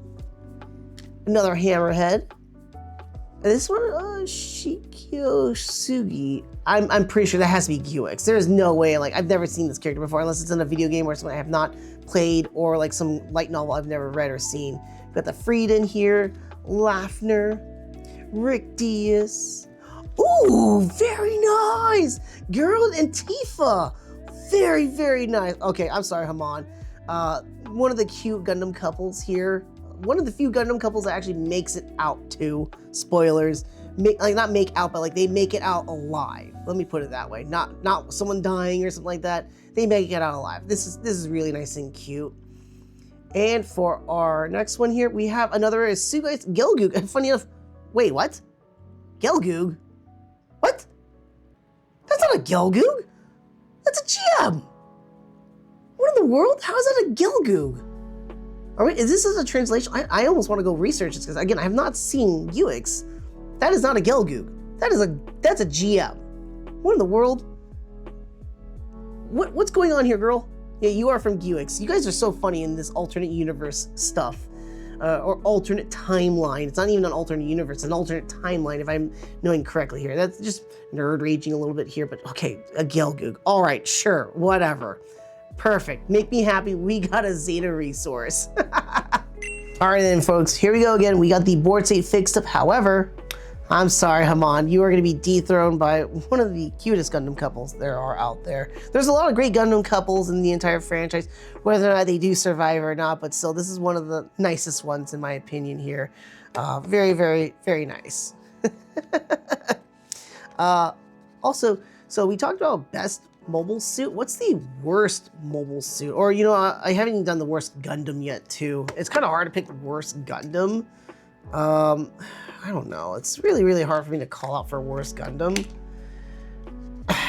Another Hammerhead. And this one, Shikyo Sugi. I'm pretty sure that has to be Guix. There's no way, like, I've never seen this character before unless it's in a video game or something I have not played or like some light novel I've never read or seen. We've got the Frieden here, Lafner, Rick Diaz. Ooh, very nice! Girl and Tifa. Very, very nice. Okay, I'm sorry, Haman. One of the cute Gundam couples here. One of the few Gundam couples that actually makes it out to, spoilers, not make out, but like they make it out alive. Let me put it that way. Not someone dying or something like that. They make it out alive. This is really nice and cute. And for our next one here, we have another Sugai's Gelgoog. Funny enough, wait, what? Gelgoog? What? That's not a Gelgoog. That's a GM. What in the world? How is that a Gelgoog? All right, is this a translation? I almost want to go research this because again, I have not seen Guix. That is not a Gelgoog. That's a GM. What in the world? What's going on here, girl? Yeah, you are from Guix. You guys are so funny in this alternate universe stuff. Or alternate timeline. It's not even an alternate universe, it's an alternate timeline if I'm knowing correctly here. That's just nerd raging a little bit here, but okay, a Gelgoog. All right, sure, whatever. Perfect, make me happy, we got a Zeta resource. All right then folks, here we go again. We got the board state fixed up. However, I'm sorry, Haman, you are gonna be dethroned by one of the cutest Gundam couples there are out there. There's a lot of great Gundam couples in the entire franchise, whether or not they do survive or not, but still, this is one of the nicest ones in my opinion here. Very, very, very nice. Also, so we talked about best mobile suit. What's the worst mobile suit? Or, you know, I haven't even done the worst Gundam yet too. It's kind of hard to pick the worst Gundam. I don't know. It's really, really hard for me to call out for worst Gundam.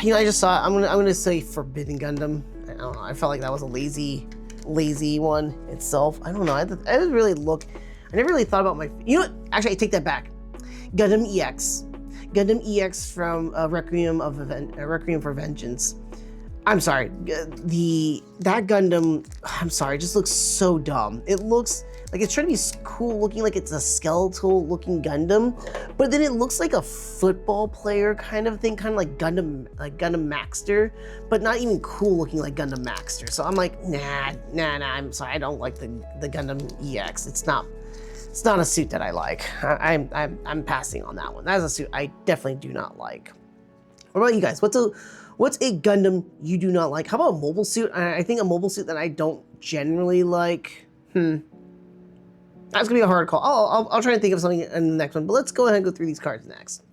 You know, I just saw, I'm gonna say Forbidden Gundam. I don't know. I felt like that was a lazy one itself. I don't know. I didn't really look. I never really thought about my. You know what? Actually, I take that back. Gundam EX. Gundam EX from Requiem for Vengeance. I'm sorry, that Gundam, I'm sorry, just looks so dumb. It looks like it's trying to be cool looking, like it's a skeletal looking Gundam, but then it looks like a football player kind of thing, kind of like Gundam Maxter, but not even cool looking like Gundam Maxter. So I'm like, nah, I'm sorry, I don't like the Gundam EX. It's not a suit that I like. I'm passing on that one. That is a suit I definitely do not like. What about you guys? What's a Gundam you do not like? How about a mobile suit? I think a mobile suit that I don't generally like. That's gonna be a hard call. I'll try and think of something in the next one, but let's go ahead and go through these cards next.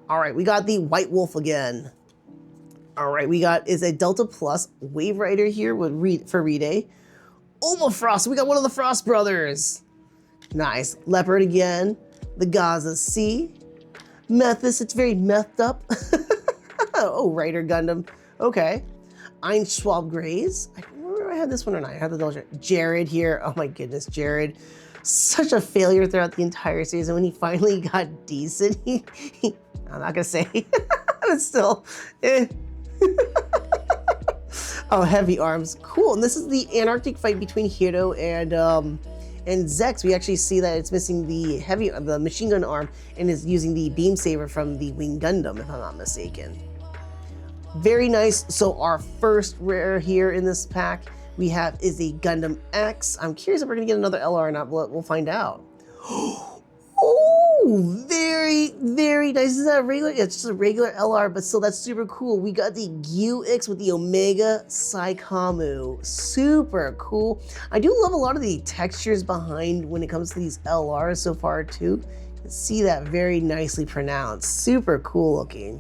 All right, we got the White Wolf again. All right, we got is a Delta Plus Wave Rider here for Ride. Oma Frost, we got one of the Frost brothers. Nice. Leopard again. The Gaza Sea. Methus, it's very methed up. Oh, Rider Gundam. Okay. Einschwab Grays. I remember I had this one or not. I had the double. Jared here. Oh my goodness, Jared. Such a failure throughout the entire season. When he finally got decent, I'm not gonna say, but still, Oh, Heavy Arms. Cool. And this is the Antarctic fight between Hiro and Zex. We actually see that it's missing the machine gun arm and is using the beam saber from the Wing Gundam, if I'm not mistaken. Very nice. So our first rare here in this pack we have is a Gundam X. I'm curious if we're gonna get another LR or not, but we'll find out. Oh, very, very nice. This is a regular, it's just a regular LR, but still that's super cool. We got the GUX with the Omega Saikamu. Super cool. I do love a lot of the textures behind when it comes to these LRs so far too. You can see that very nicely pronounced. Super cool looking.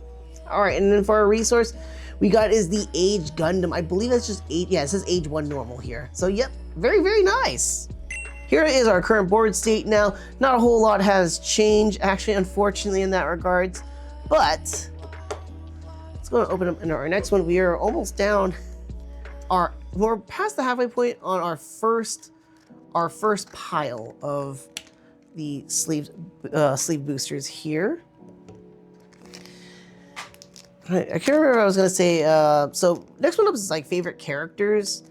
All right, and then for our resource, we got is the Age Gundam. I believe that's just age, yeah, it says age 1 normal here. So yep, very, very nice. Here is our current board state now. Not a whole lot has changed, actually, unfortunately, in that regards. But let's go and open up into our next one. We are almost down. We're past the halfway point on our first pile of the sleeve boosters here. I can't remember what I was gonna say. So next one up is like favorite characters.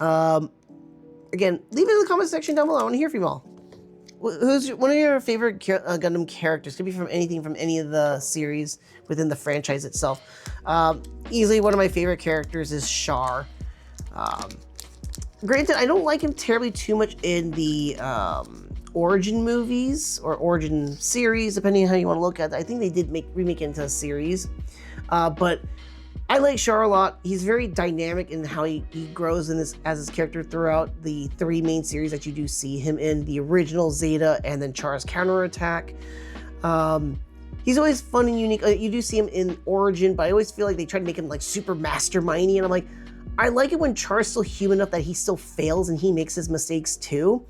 Again, leave it in the comment section down below. I want to hear from you all. Who's one of your favorite Gundam characters? Could be from anything from any of the series within the franchise itself. Easily one of my favorite characters is Char. Granted, I don't like him terribly too much in the Origin movies or Origin series, depending on how you want to look at it. I think they did remake it into a series. But I like Char a lot. He's very dynamic in how he grows in this as his character throughout the 3 main series that you do see him in, the original Zeta and then Char's counterattack. He's always fun and unique. You do see him in Origin, but I always feel like they try to make him like super mastermindy, and I'm like, I like it when Char's still human enough that he still fails and he makes his mistakes too.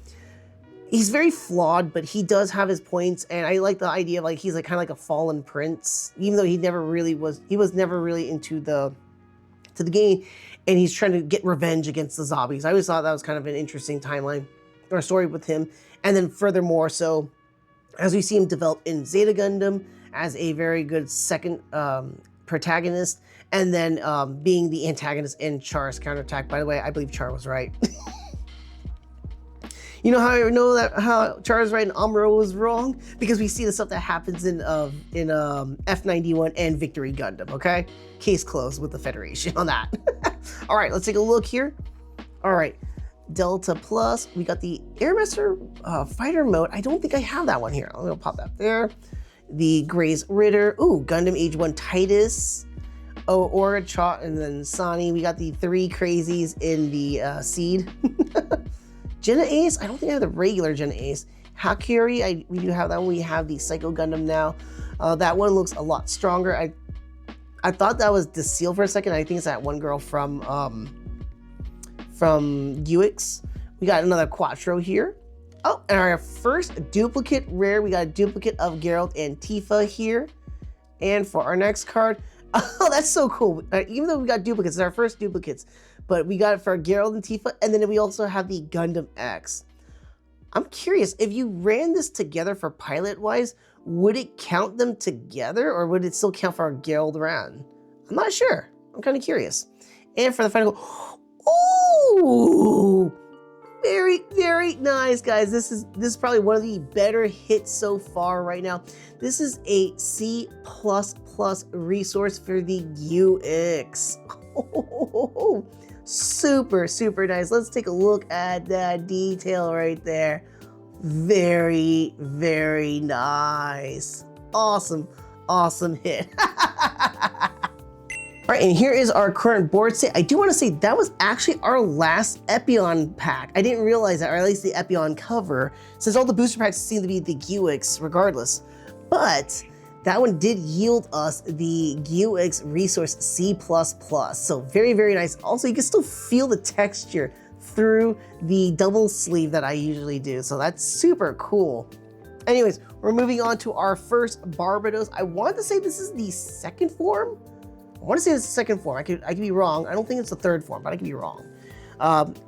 He's very flawed, but he does have his points, and I like the idea of like he's like kind of like a fallen prince, even though he was never really into the game, and he's trying to get revenge against the zombies. I always thought that was kind of an interesting timeline or story with him. And then furthermore, so as we see him develop in Zeta Gundam as a very good second protagonist, and then being the antagonist in Char's counterattack. By the way, I believe Char was right. You know how I know that how Char's right and Amuro was wrong? Because we see the stuff that happens in F91 and Victory Gundam, okay? Case closed with the Federation on that. All right, let's take a look here. All right, Delta Plus, we got the Airmaster Fighter mode. I don't think I have that one here. I'm gonna pop that there. The Grays Ritter, ooh, Gundam Age 1 Titus. Oh, Aura, Chot, and then Sani. We got the 3 crazies in the Seed. Jenna Ace, I don't think I have the regular Jenna Ace. Hakuri, we do have that one. We have the Psycho Gundam now. That one looks a lot stronger. I thought that was Decil for a second. I think it's that one girl from UX. We got another Quattro here. Oh, and our first duplicate rare, we got a duplicate of Geralt and Tifa here. And for our next card, oh, that's so cool. Even though we got duplicates, it's our first duplicates, but we got it for Geralt and Tifa, and then we also have the Gundam X. I'm curious, if you ran this together for pilot-wise, would it count them together, or would it still count for our Geralt run? I'm not sure. I'm kind of curious. And for the final, oh, very, very nice, guys. This is probably one of the better hits so far right now. This is a C++ resource for the UX. Oh, super, super nice. Let's take a look at that detail right there. Very, very nice. Awesome, awesome hit. All right, and here is our current board state. I do want to say that was actually our last Epion pack. I didn't realize that, or at least the Epion cover, since all the booster packs seem to be the GUIX regardless. But that one did yield us the GUIX resource C++. So very, very nice. Also, you can still feel the texture through the double sleeve that I usually do. So that's super cool. Anyways, we're moving on to our first Barbados. I want to say this is the second form. I want to say it's the second form. I could be wrong. I don't think it's the third form, but I could be wrong.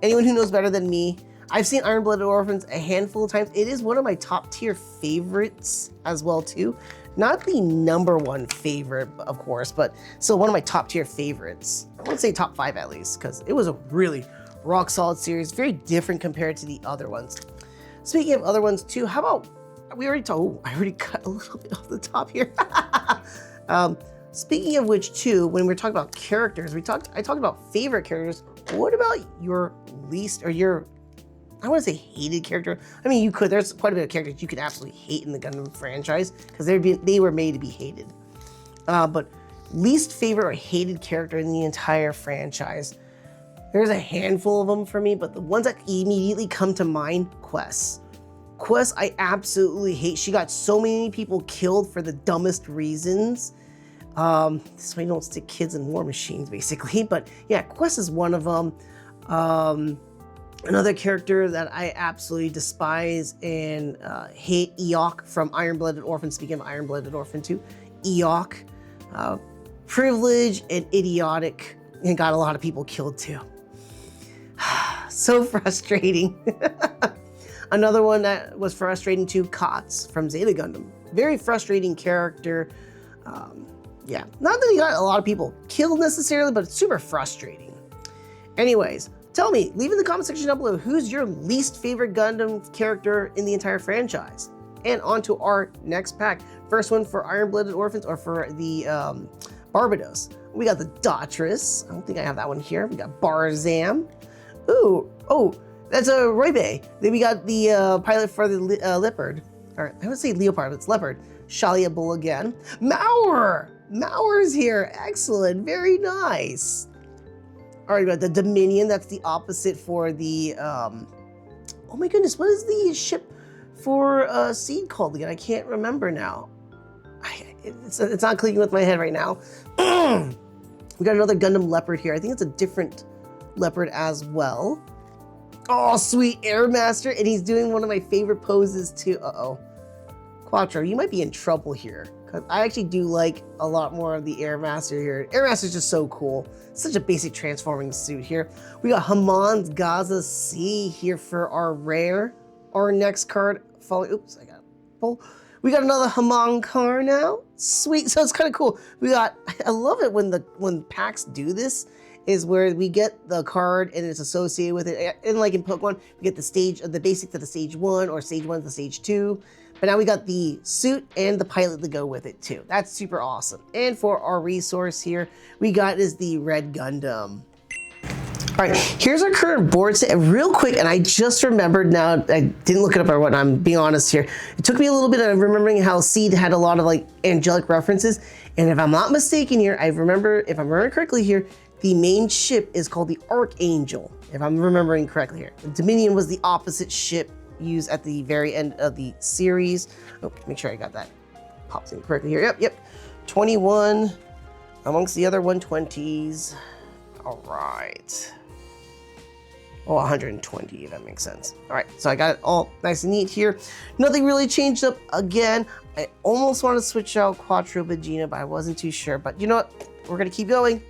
Anyone who knows better than me, I've seen Iron-Blooded Orphans a handful of times. It is one of my top tier favorites as well too. Not the #1 favorite, of course, but still one of my top tier favorites. I want to say top 5 at least, because it was a really rock solid series, very different compared to the other ones. Speaking of other ones too, how about, we already talked, oh, I already cut a little bit off the top here. Speaking of which too, when we're talking about characters, I talked about favorite characters. What about your least, or your, I want to say hated character? I mean, you could, there's quite a bit of characters you could absolutely hate in the Gundam franchise, because they were made to be hated. But least favorite or hated character in the entire franchise. There's a handful of them for me, but the ones that immediately come to mind, Quest. Quest, I absolutely hate. She got so many people killed for the dumbest reasons. This way you don't stick kids in war machines, basically. But yeah, Quest is one of them. Another character that I absolutely despise and hate, Eok from Iron-Blooded Orphan. Speaking of Iron-Blooded Orphan 2, Eok, privileged and idiotic, and got a lot of people killed too. So frustrating. Another one that was frustrating too, Kotz from Zeta Gundam. Very frustrating character. Yeah, not that he got a lot of people killed necessarily, but it's super frustrating. Anyways, tell me, leave in the comment section down below, who's your least favorite Gundam character in the entire franchise? And on to our next pack. First one for Iron-Blooded Orphans, or for the Barbados. We got the Daughters. I don't think I have that one here. We got Barzam. Ooh, oh, that's a Roibe. Then we got the pilot for the Leopard. Or I would say Leopard, but it's Leopard. Shalia Bull again. Mauer! Mauer's here. Excellent. Very nice. All right, we got the Dominion. That's the opposite for the, oh my goodness, what is the ship for Seed called again? I can't remember now. It's not clicking with my head right now. We got another Gundam Leopard here. I think it's a different Leopard as well. Oh, sweet Airmaster, and he's doing one of my favorite poses too. Uh-oh. Quattro, you might be in trouble here, because I actually do like a lot more of the Airmaster here. Airmaster's just so cool. Such a basic transforming suit here. We got Hamon's Gaza C here for our rare. Our next card, oops, I got it. Pull. We got another Hamon card now. Sweet, so it's kind of cool. We got, I love it when packs do this, is where we get the card and it's associated with it. And like in Pokemon, we get the basic to the stage 1, or stage 1 to the stage 2. But now we got the suit and the pilot to go with it too. That's super awesome. And for our resource here, we got is the Red Gundam. All right, here's our current board set real quick, and I just remembered now, I didn't look it up or what, I'm being honest here. It took me a little bit of remembering how Seed had a lot of like angelic references. And if I'm not mistaken here, if I'm remembering correctly here, the main ship is called the Archangel, if I'm remembering correctly here. The Dominion was the opposite ship used at the very end of the series. Oh, make sure I got that popped in correctly here. Yep. 21 amongst the other 120s. All right. Oh, 120, if that makes sense. All right, so I got it all nice and neat here. Nothing really changed up again. I almost wanted to switch out Quattro Vegeta, but I wasn't too sure. But you know what? We're gonna keep going.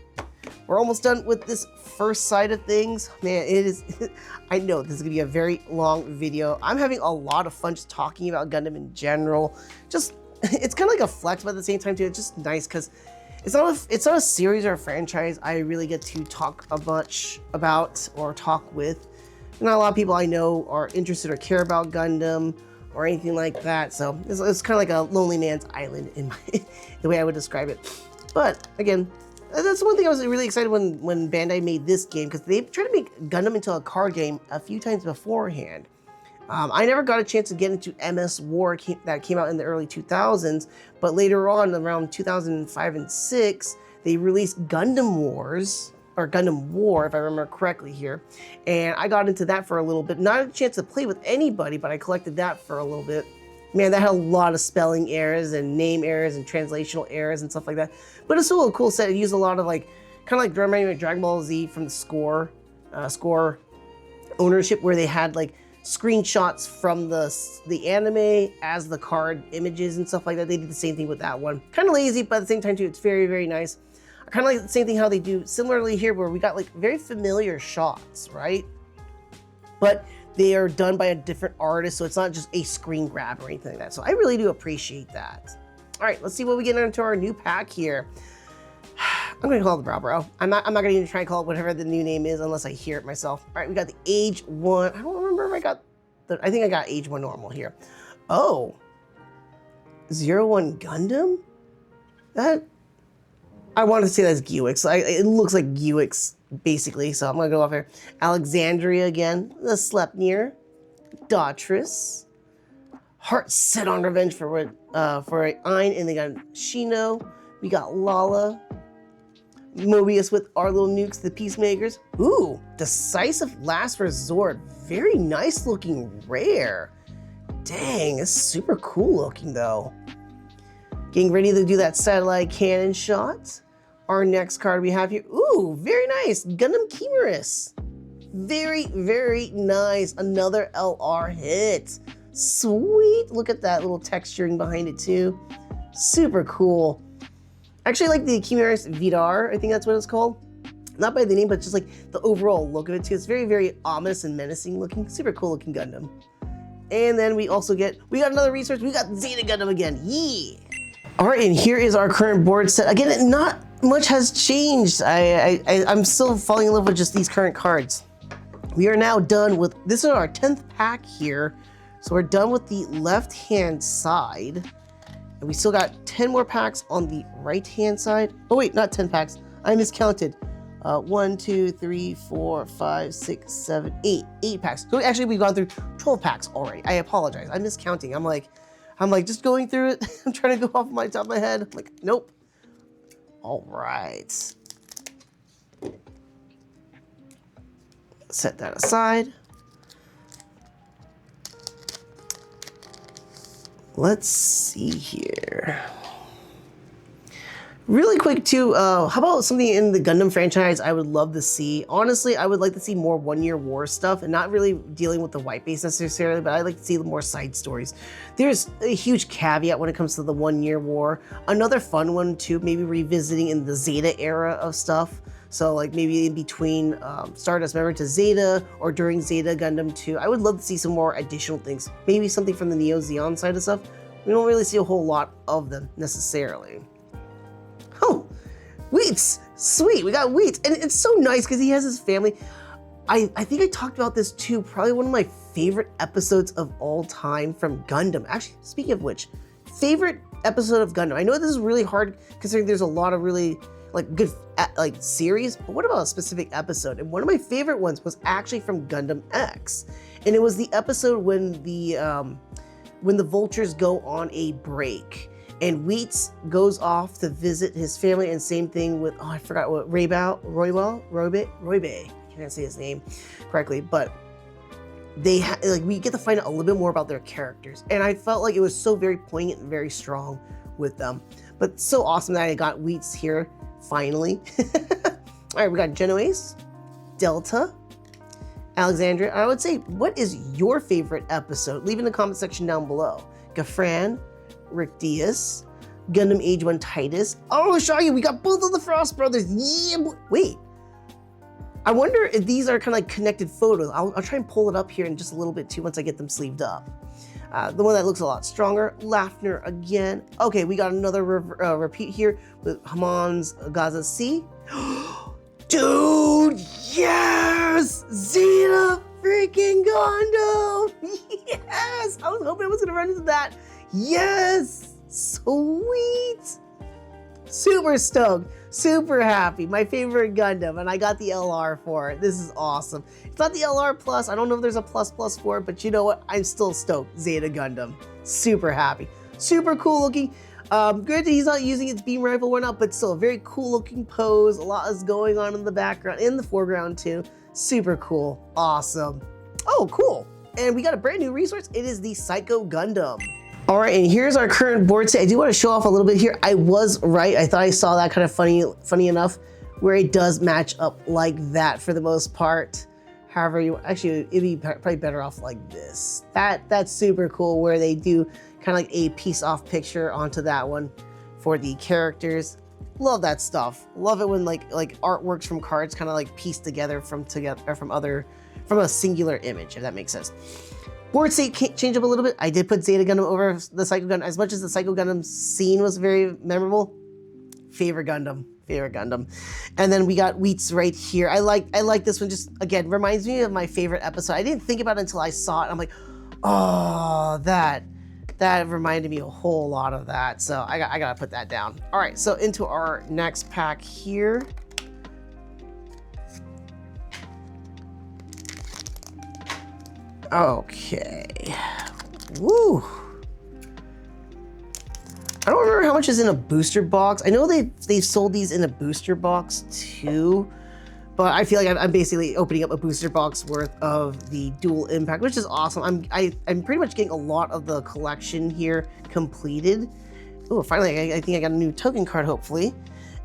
We're almost done with this first side of things. Man, it is, I know this is gonna be a very long video. I'm having a lot of fun just talking about Gundam in general. Just, it's kind of like a flex, but at the same time too, it's just nice because it's not a series or a franchise I really get to talk much about or talk with. Not a lot of people I know are interested or care about Gundam or anything like that. So it's kind of like a lonely man's island in the way I would describe it. But again, that's one thing I was really excited when Bandai made this game, because they tried to make Gundam into a card game a few times beforehand. I never got a chance to get into MS War that came out in the early 2000s, but later on, around 2005 and 6, they released Gundam Wars, or Gundam War, if I remember correctly here. And I got into that for a little bit. Not a chance to play with anybody, but I collected that for a little bit. Man, that had a lot of spelling errors and name errors and translational errors and stuff like that. But it's still a cool set. It used a lot of kind of like Dragon Ball Z from the Score ownership, where they had screenshots from the anime as the card images and stuff like that. They did the same thing with that one. Kind of lazy, but at the same time too, it's very, very nice. I kind of like the same thing how they do similarly here, where we got very familiar shots, right? But they are done by a different artist, so it's not just a screen grab or anything like that. So I really do appreciate that. All right, let's see what we get into our new pack here. I'm gonna call it the Bro. I'm not gonna even try and call it whatever the new name is unless I hear it myself. All right, we got the Age 1. I don't remember if I got I think I got Age 1 normal here. Oh, 01 Gundam? I want to say that's Gewix. It looks like Gewix, basically, so I'm gonna go off here. Alexandria again, the Sleipnir, Daughtris, Heart set on revenge for Ein, and they got Shino. We got Lala, Mobius with our little nukes, the Peacemakers. Ooh, Decisive Last Resort. Very nice looking rare. Dang, it's super cool looking though. Getting ready to do that satellite cannon shot. Our next card we have here. Ooh, very nice. Gundam Chimeras. Very, very nice. Another LR hit. Sweet. Look at that little texturing behind it too. Super cool. Actually, I like the Chimeras Vidar, I think that's what it's called. Not by the name, but just the overall look of it too. It's very, very ominous and menacing looking. Super cool looking Gundam. And then we also got another research. We got Zeta Gundam again. Yeah. All right, and here is our current board set. Again, not much has changed. I'm still falling in love with just these current cards. We are now done with, this is our 10th pack here. So we're done with the left-hand side. And we still got 10 more packs on the right-hand side. Oh wait, not 10 packs. I miscounted. 1, 2, 3, 4, 5, 6, 7, 8. 8 packs. So actually we've gone through 12 packs already. I apologize. I'm miscounting. I'm like just going through it. I'm trying to go off my top of my head. I'm like, nope. All right. Set that aside. Let's see here. Really quick too, how about something in the Gundam franchise I would love to see? Honestly, I would like to see more one-year war stuff and not really dealing with the white base necessarily, but I'd like to see more side stories. There's a huge caveat when it comes to the one-year war. Another fun one too, maybe revisiting in the Zeta era of stuff. So maybe in between Stardust Member to Zeta or during Zeta Gundam 2. I would love to see some more additional things. Maybe something from the Neo Zeon side of stuff. We don't really see a whole lot of them necessarily. Oh, Wheats, sweet, we got Wheats. And it's so nice because he has his family. I think I talked about this too, probably one of my favorite episodes of all time from Gundam. Actually, speaking of which, favorite episode of Gundam. I know this is really hard considering there's a lot of really good series, but what about a specific episode? And one of my favorite ones was actually from Gundam X. And it was the episode when the vultures go on a break. And Wheats goes off to visit his family, and same thing with, I forgot what, Roybe? I can't say his name correctly, but we get to find out a little bit more about their characters. And I felt like it was so very poignant and very strong with them. But so awesome that I got Wheats here, finally. All right, we got Genoese, Delta, Alexandria. I would say, what is your favorite episode? Leave in the comment section down below. Gafran, Rick Diaz, Gundam Age 1 Titus. Oh, Shaggy, we got both of the Frost brothers. Yeah, wait. I wonder if these are kind of connected photos. I'll try and pull it up here in just a little bit too once I get them sleeved up. The one that looks a lot stronger, Lafner again. Okay, we got another repeat here with Hamon's Gaza C. Dude, yes! Zeta freaking Gundam! Yes! I was hoping I was gonna run into that. Yes! Sweet! Super stoked, super happy. My favorite Gundam, and I got the LR for it. This is awesome. It's not the LR Plus. I don't know if there's a plus for it, but you know what? I'm still stoked. Zeta Gundam. Super happy. Super cool looking. Good that he's not using its beam rifle or not, but still a very cool looking pose. A lot is going on in the background, in the foreground too. Super cool. Awesome. Oh, cool. And we got a brand new resource. It is the Psycho Gundam. All right, and here's our current board state. I do want to show off a little bit here. I was right. I thought I saw that kind of funny enough, where it does match up like that for the most part. However, it'd be probably better off like this. That's super cool, where they do kind of like a piece off picture onto that one for the characters. Love that stuff. Love it when like artworks from cards kind of like pieced together from a singular image, if that makes sense. Board state change up a little bit. I did put Zeta Gundam over the Psycho Gundam. As much as the Psycho Gundam scene was very memorable, favorite Gundam. And then we got Wheats right here. I like this one. Just again, reminds me of my favorite episode. I didn't think about it until I saw it. I'm like, oh, that reminded me a whole lot of that. So I gotta put that down. All right, so into our next pack here. Okay. Woo. I don't remember how much is in a booster box. I know they've sold these in a booster box too, but I feel like I'm basically opening up a booster box worth of the Dual Impact, which is awesome. I'm pretty much getting a lot of the collection here completed. Oh, finally, I think I got a new token card, hopefully.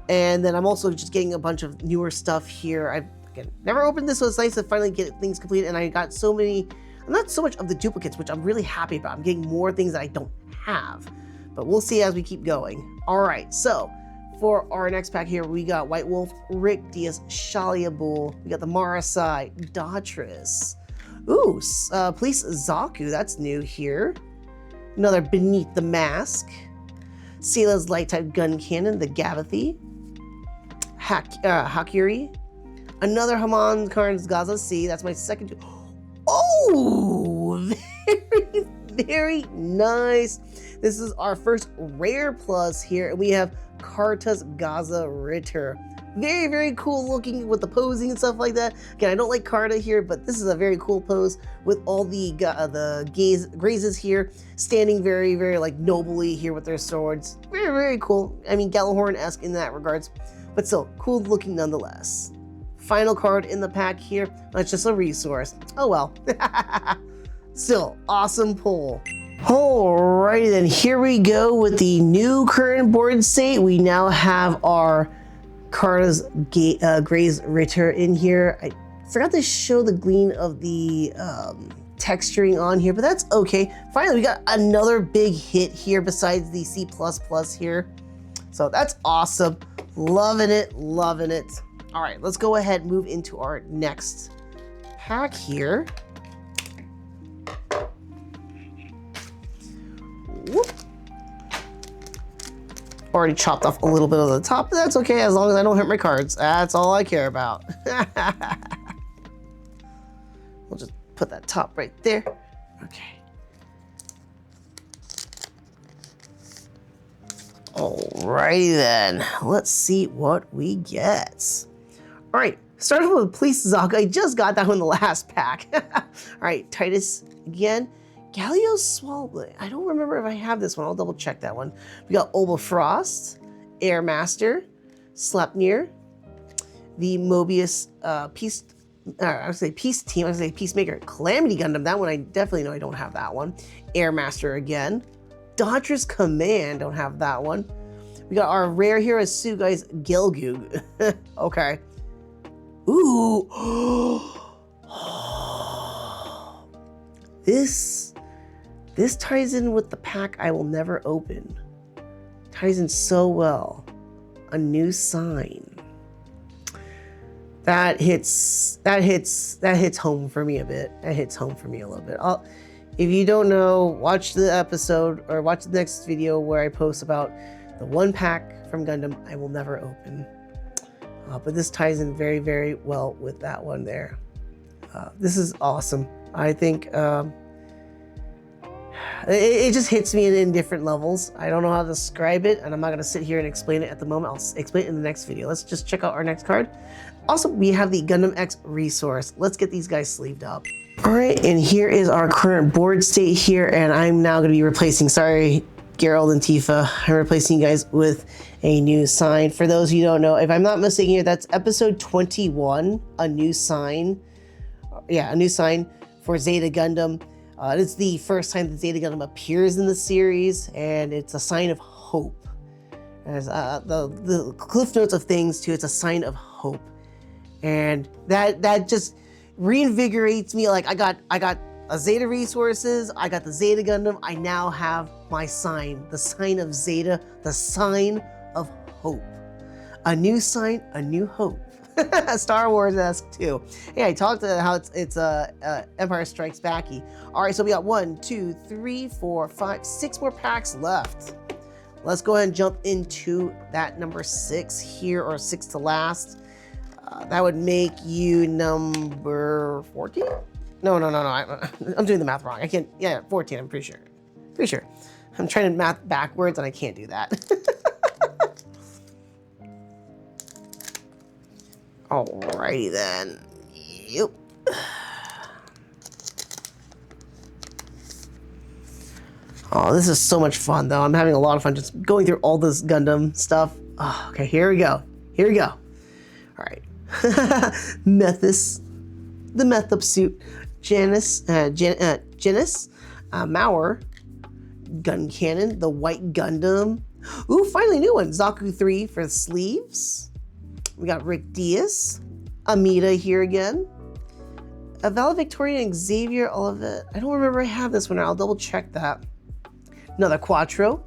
And then I'm also just getting a bunch of newer stuff here. I've never opened this, so it's nice to finally get things completed. And I got so many, not so much of the duplicates, which I'm really happy about. I'm getting more things that I don't have, but we'll see as we keep going. All right, so for our next pack here, we got White Wolf, Rick Diaz, Shalia Bull. We got the Marasai, Daughtris. Ooh, Police Zaku, that's new here. Another Beneath the Mask. Sela's Light Type Gun Cannon, the Gavathi. Hakuri. Another Haman Karn's Gaza C, that's my second. Oh, very, very nice. This is our first rare plus here, and we have Karta's Gaza Ritter. Very, very cool looking with the posing and stuff like that. Again, I don't like Karta here, but this is a very cool pose with all the grazes here standing very, very like nobly here with their swords. Very, very cool. I mean, Gallahorn-esque in that regards, but still cool looking nonetheless. Final card in the pack here. That's just a resource. Oh well. Still, awesome pull. Alrighty then, here we go with the new current board state. We now have our Karta's Graze Ritter in here. I forgot to show the gleam of the texturing on here, but that's okay. Finally, we got another big hit here besides the C++ here. So that's awesome. Loving it, loving it. All right, let's go ahead and move into our next pack here. Whoop. Already chopped off a little bit of the top, but that's okay as long as I don't hurt my cards. That's all I care about. We'll just put that top right there. Okay. Alrighty then, let's see what we get. All right, starting with Police Zaku. I just got that one in the last pack. All right, Titus again. Galio Swalblade. I don't remember if I have this one. I'll double check that one. We got Oba Frost, Air Master, Sleipnir, the Mobius Peace Team. I would say Peacemaker, Calamity Gundam. That one I definitely know I don't have that one. Air Master again. Daughtris Command. Don't have that one. We got our rare here is Sugai's Gelgoog. Okay. Ooh. This ties in with the pack I will never open. Ties in so well. A new sign. That hits home for me a bit. That hits home for me a little bit. If you don't know, watch the episode or watch the next video where I post about the one pack from Gundam I will never open. But this ties in very, very well with that one there. This is awesome. I think it just hits me in different levels. I don't know how to describe it, and I'm not going to sit here and explain it at the moment. I'll explain it in the next video. Let's just check out our next card. Also, we have the Gundam X resource. Let's get these guys sleeved up. All right, and here is our current board state here, and I'm now going to be replacing, sorry, Gerald and Tifa, I'm replacing you guys with a new sign. For those of you who don't know, if I'm not mistaken here, that's episode 21, a new sign. Yeah, a new sign for Zeta Gundam. It's the first time that Zeta Gundam appears in the series, and it's a sign of hope. As the cliff notes of things too, it's a sign of hope, and that just reinvigorates me. Like I got a Zeta resources, I got the Zeta Gundam, I now have my sign, the sign of Zeta, the sign of hope. A new sign, a new hope. Star Wars-esque too. Yeah, I talked about how it's Empire Strikes Backy. All right, so we got 1, 2, 3, 4, 5, 6 more packs left. Let's go ahead and jump into that number 6 here, or 6 to last. That would make you number 14? No. I'm doing the math wrong. I can't. Yeah, 14. I'm pretty sure. I'm trying to math backwards and I can't do that. Alrighty then. Yep. Oh, this is so much fun though. I'm having a lot of fun just going through all this Gundam stuff. Oh, okay, here we go. All right. Methus, the Methup suit, Janice, Mauer, Gun Cannon, the White Gundam. Ooh, finally a new one. Zaku 3 for the sleeves. We got Rick Diaz, Amida here again. Valedictorian and Xavier Olivet. I don't remember I have this one. I'll double check that. Another Quattro.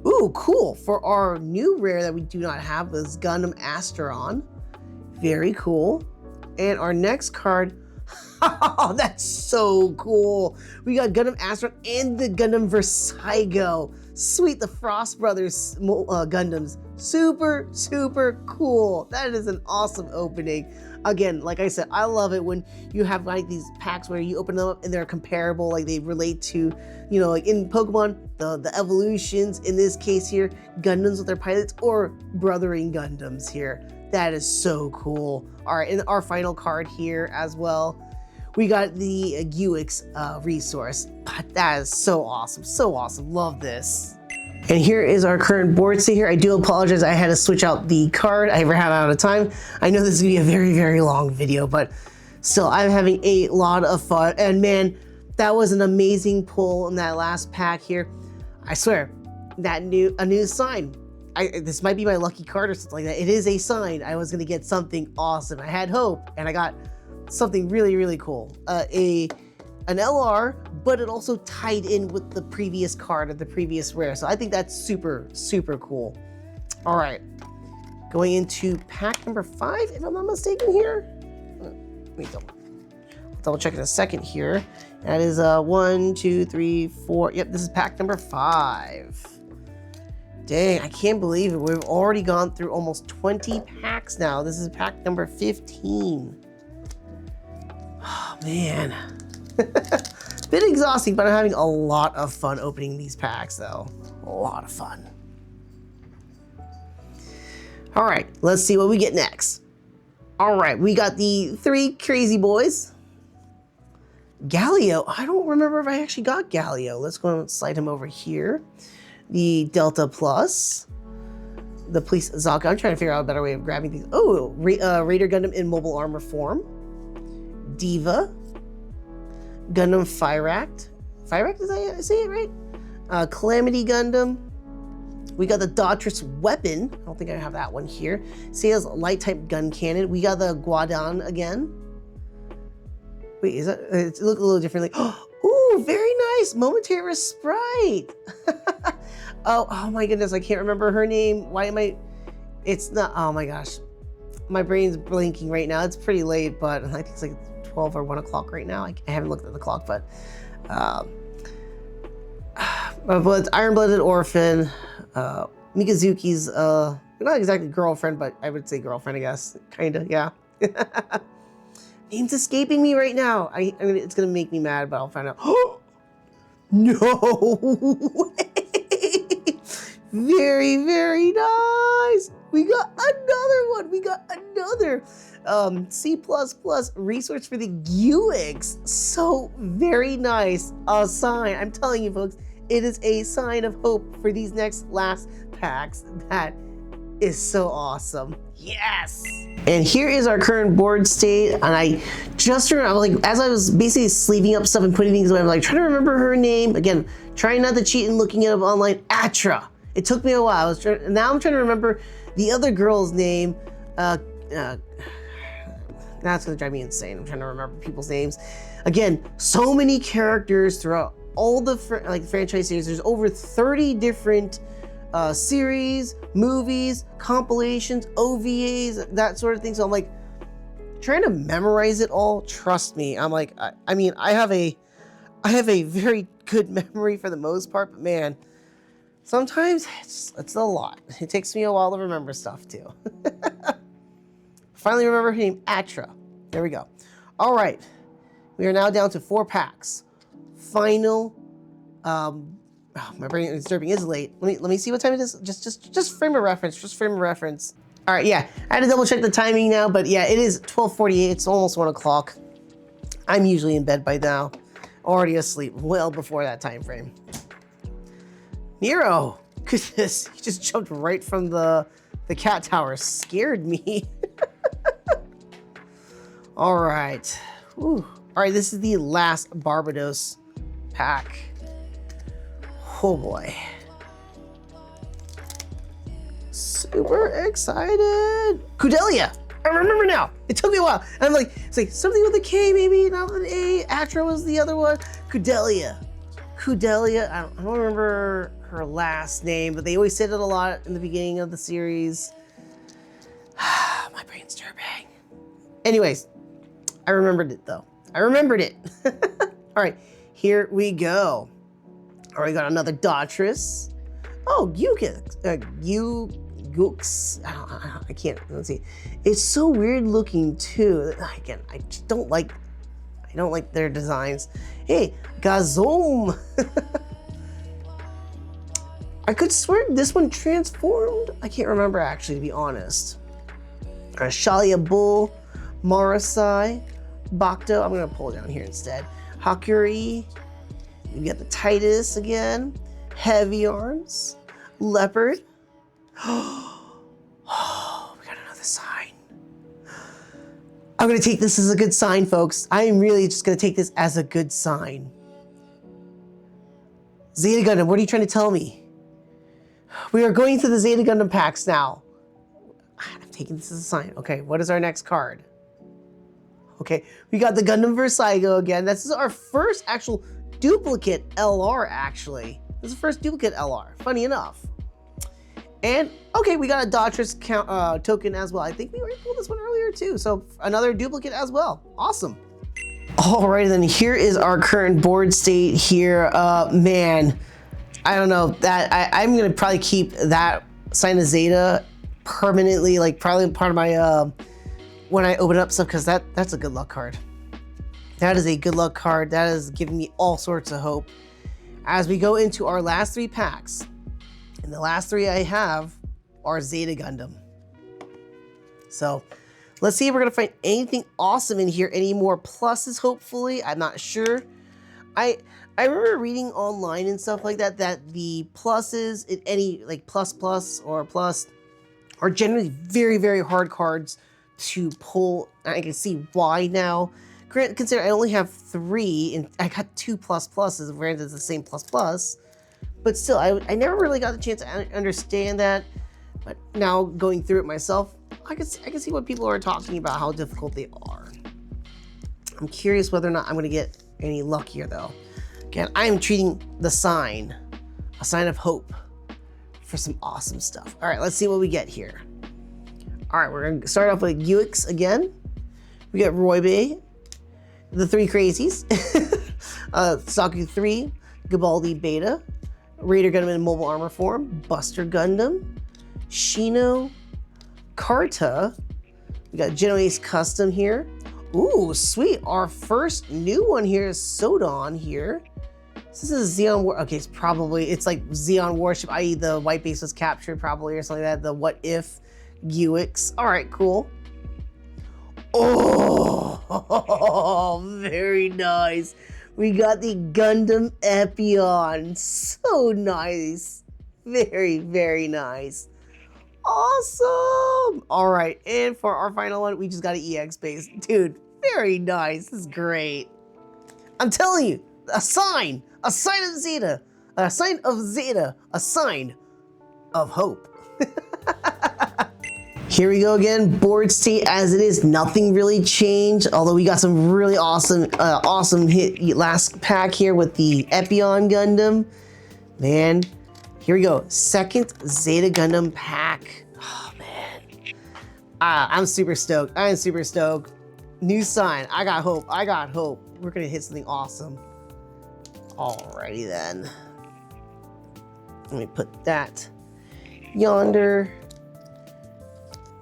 Ooh, cool. For our new rare that we do not have, this Gundam Asteron. Very cool. And our next card, oh, that's so cool. We got Gundam Asteron and the Gundam Versailles. Sweet, the Frost Brothers Gundams. Super, super cool. That is an awesome opening. Again, like I said, I love it when you have like these packs where you open them up and they're comparable, like they relate to, you know, like in Pokemon, the evolutions, in this case here, Gundams with their pilots, or brothering Gundams here. That is so cool. All right, and our final card here as well, we got the UX resource. That is so awesome, love this. And here is our current board state here. I do apologize, I had to switch out the card. I ran out of time. I know this is gonna be a very, very long video, but still, I'm having a lot of fun. And man, that was an amazing pull in that last pack here. I swear, a new sign. This might be my lucky card or something like that. It is a sign. I was gonna get something awesome. I had hope, and I got something really, really cool. An LR, but it also tied in with the previous card of the previous rare. So I think that's super, super cool. All right, going into pack number 5, if I'm not mistaken here. Let me double check in a second here. That is 1, 2, 3, 4. Yep, this is pack number 5. Dang, I can't believe it. We've already gone through almost 20 packs now. This is pack number 15. Oh, man. Bit exhausting, but I'm having a lot of fun opening these packs, though. A lot of fun. All right, let's see what we get next. All right, we got the 3 crazy boys. Galio. I don't remember if I actually got Galio. Let's go and slide him over here. The Delta Plus. The Police Zaka. I'm trying to figure out a better way of grabbing these. Oh, Raider Gundam in mobile armor form. Diva. Gundam Fyract. Fyract, did I say it right? Calamity Gundam. We got the Daughtris Weapon. I don't think I have that one here. Sales Light Type Gun Cannon. We got the Guadon again. Wait, is that? It look a little differently. Ooh, very nice. Momentary Sprite. oh my goodness, I can't remember her name. Why am I? It's not. Oh my gosh, my brain's blinking right now. It's pretty late, but I think it's like 12 or 1 o'clock right now. I haven't looked at the clock, but But it's Iron-Blooded Orphan, Mikazuki's, not exactly girlfriend, but I would say girlfriend, I guess. Kinda, yeah. Name's escaping me right now. I mean, it's gonna make me mad, but I'll find out. No way! Very, very nice. We got another one. We got another C++ resource for the UX. So very nice. A sign. I'm telling you, folks, it is a sign of hope for these last packs. That is so awesome. Yes. And here is our current board state. And I just remember, like, as I was basically sleeving up stuff and putting things away, I'm like trying to remember her name. Again, trying not to cheat and looking it up online. Atra. It took me a while. Now I'm trying to remember the other girl's name. That's gonna drive me insane. I'm trying to remember people's names. Again, so many characters throughout all the franchise series. There's over 30 different series, movies, compilations, OVAs, that sort of thing. So I'm like trying to memorize it all. Trust me, I'm like, I mean, I have a very good memory for the most part, but man, sometimes it's a lot. It takes me a while to remember stuff too. Finally remember her name, Atra. There we go. All right, we are now down to 4 packs. Final. My brain is disturbing. Is late. Let me see what time it is. Just frame of reference. Just frame of reference. All right, yeah. I had to double check the timing now, but yeah, it is 12:48. It's almost 1 o'clock. I'm usually in bed by now, already asleep well before that time frame. Nero, goodness, he just jumped right from the cat tower. Scared me. All right. Whew. All right, this is the last Barbados pack. Oh boy. Super excited. Kudelia. I remember now. It took me a while. And I'm like, it's like something with a K maybe, not with an A. Atra was the other one. Kudelia. I don't remember her last name, but they always said it a lot in the beginning of the series. My brain's chirping. Anyways, I remembered it though. I remembered it. All right, here we go. All right, got another Daughters. Oh, Gux. I can't, let's see. It's so weird looking too. Again, I just don't like their designs. Hey, Gazom. I could swear this one transformed. I can't remember actually, to be honest. Shalia Bull, Marasai, Bakto. I'm gonna pull it down here instead. Hakuri. We got the Titus again. Heavy Arms, Leopard. Oh, we got another sign. I'm gonna take this as a good sign, folks. I am really just gonna take this as a good sign. Zeta Gundam, what are you trying to tell me? We are going to the Zeta Gundam packs now. I'm taking this as a sign. Okay, what is our next card? Okay, we got the Gundam Versailles again. This is our first actual duplicate LR, actually. This is the first duplicate LR, funny enough. And, okay, we got a Daughters token as well. I think we already pulled this one earlier too, so another duplicate as well. Awesome. All right, then here is our current board state here. Man, I don't know, I'm gonna probably keep that sign of Zeta permanently, like probably part of my, when I open up stuff, because that's a good luck card. That is a good luck card. That is giving me all sorts of hope. As we go into our last 3 packs, and the last 3 I have are Zeta Gundam. So let's see if we're gonna find anything awesome in here. Any more pluses, hopefully. I'm not sure. I remember reading online and stuff like that, that the pluses in any like plus or plus are generally very, very hard cards to pull. I can see why now. Consider I only have 3 and I got 2 pluses, granted it's the same plus, but still I never really got the chance to understand that. But now going through it myself, I can see what people are talking about, how difficult they are. I'm curious whether or not I'm gonna get any luckier though. Again, I am treating the sign, a sign of hope for some awesome stuff. All right, let's see what we get here. All right, we're gonna start off with UX again. We got Roybe, the 3 crazies, Saku 3, Gabaldi Beta, Raider Gundam in mobile armor form, Buster Gundam, Shino, Karta. We got Geno Ace Custom here. Ooh, sweet. Our first new one here is Sodon here. This is a Xeon War. Okay, it's like Xeon Warship, i.e. the white base was captured probably or something like that. The What If Guix. All right, cool. Oh, very nice. We got the Gundam Epion. So nice. Very, very nice. Awesome. All right, and for our final one, we just got an EX base. Dude, very nice. This is great. I'm telling you, a sign of Zeta, a sign of Zeta, a sign of hope. Here we go again, board state as it is, nothing really changed, although we got some really awesome hit last pack here with the Epion Gundam. Man, here we go, second Zeta Gundam pack. Oh man, I'm super stoked, I am super stoked. New sign, I got hope, We're gonna hit something awesome. Alrighty then. Let me put that yonder.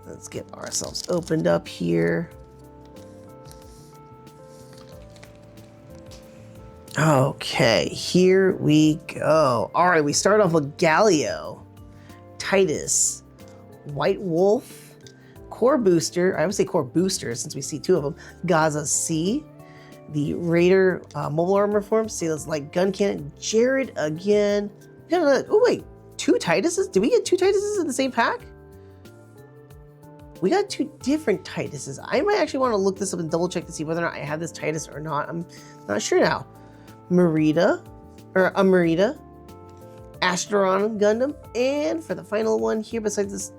Let's get ourselves opened up here. Okay, here we go. All right, we start off with Galio, Titus, White Wolf, Core Booster. I would say Core Booster since we see two of them. Gaza C, the Raider mobile armor form. See, that's like gun cannon. Jared again. Oh wait, two Tituses? Did we get two Tituses in the same pack? We got two different Tituses. I might actually want to look this up and double check to see whether or not I have this Titus or not. I'm not sure now. Merida, Asteron Gundam, and for the final one here besides this,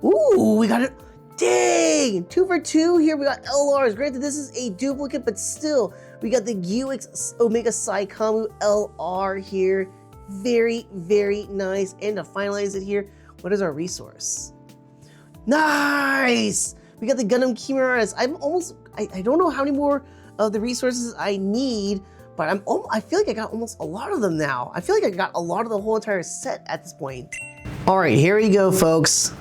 ooh, we got it. Dang, 2 for 2 here. We got LRs. Granted, this is a duplicate, but still, we got the Guix Omega Psi Kamu LR here. Very, very nice. And to finalize it here, what is our resource? Nice! We got the Gundam Chimeras. I don't know how many more of the resources I need, but I feel like I got almost a lot of them now. I feel like I got a lot of the whole entire set at this point. All right, here we go, folks.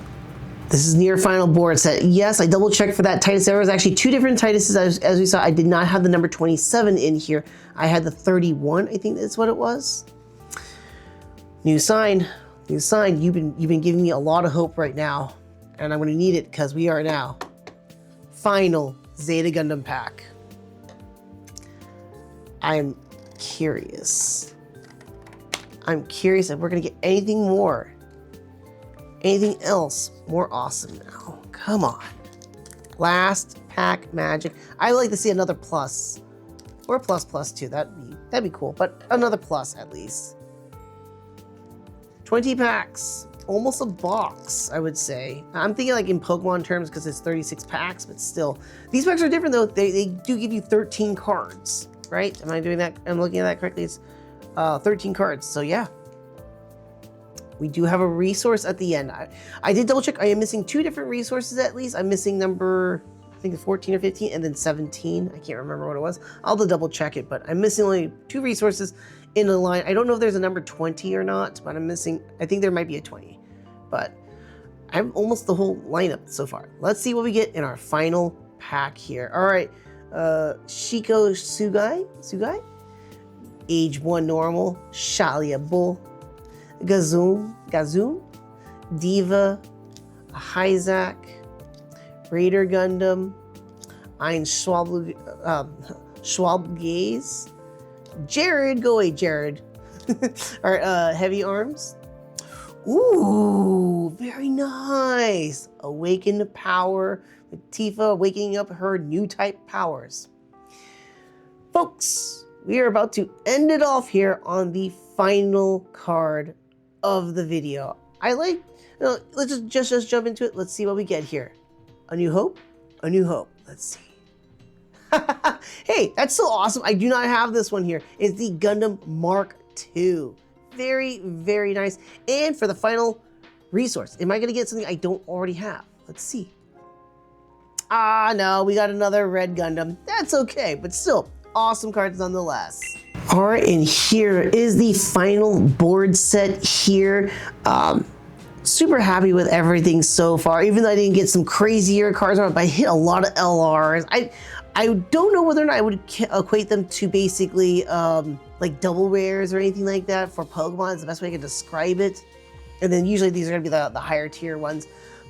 This is near final board set. Yes, I double checked for that Titus. There was actually two different Tituses as we saw. I did not have the number 27 in here. I had the 31, I think that's what it was. New sign. You've been giving me a lot of hope right now. And I'm going to need it because we are now final Zeta Gundam pack. I'm curious if we're going to get anything more. Anything else more awesome now. Come on. Last pack magic. I'd like to see another plus. Or plus too. That'd be cool. But another plus at least. 20 packs. Almost a box, I would say. I'm thinking like in Pokemon terms because it's 36 packs, but still. These packs are different though. They do give you 13 cards, right? Am I doing that? I'm looking at that correctly. It's 13 cards, so yeah. We do have a resource at the end. I did double check. I am missing two different resources at least. I'm missing number, I think 14 or 15, and then 17. I can't remember what it was. I'll double check it, but I'm missing only two resources in the line. I don't know if there's a number 20 or not, but I'm missing, I think there might be a 20. But I'm almost the whole lineup so far. Let's see what we get in our final pack here. All right, Shiko Sugai, Age 1 Normal, Shalia Bull, Gazoon, Diva, Hyzak, Raider Gundam, Ein Schwabgaze, Jared, go away Jared. All right, Heavy Arms. Ooh, very nice. Awakened Power with Tifa awakening up her new type powers. Folks, we are about to end it off here on the final card of the video. Let's just jump into it. Let's see what we get here. A New Hope, A New Hope. Let's see. Hey, that's so awesome. I do not have this one here. It's the Gundam Mark II. Very, very nice. And for the final resource, am I going to get something I don't already have? Let's see. Ah, no, we got another red Gundam. That's okay, but still, awesome cards nonetheless. All right, and here is the final board set here. Super happy with everything so far, even though I didn't get some crazier cards on it, but I hit a lot of LRs. I don't know whether or not I would equate them to basically like double rares or anything like that for Pokemon. It's the best way I can describe it. And then usually these are gonna be the higher tier ones.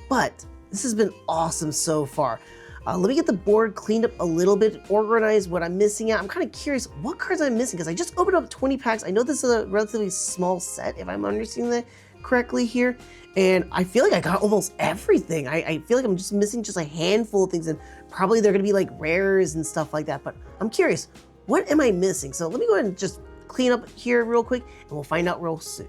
But this has been awesome so far. Let me get the board cleaned up a little bit, organize what I'm missing out. I'm kind of curious what cards I'm missing because I just opened up 20 packs. I know this is a relatively small set if I'm understanding that correctly here. And I feel like I got almost everything. I feel like I'm just missing just a handful of things and probably they're gonna be like rares and stuff like that. But I'm curious, what am I missing? So let me go ahead and just clean up here real quick and we'll find out real soon.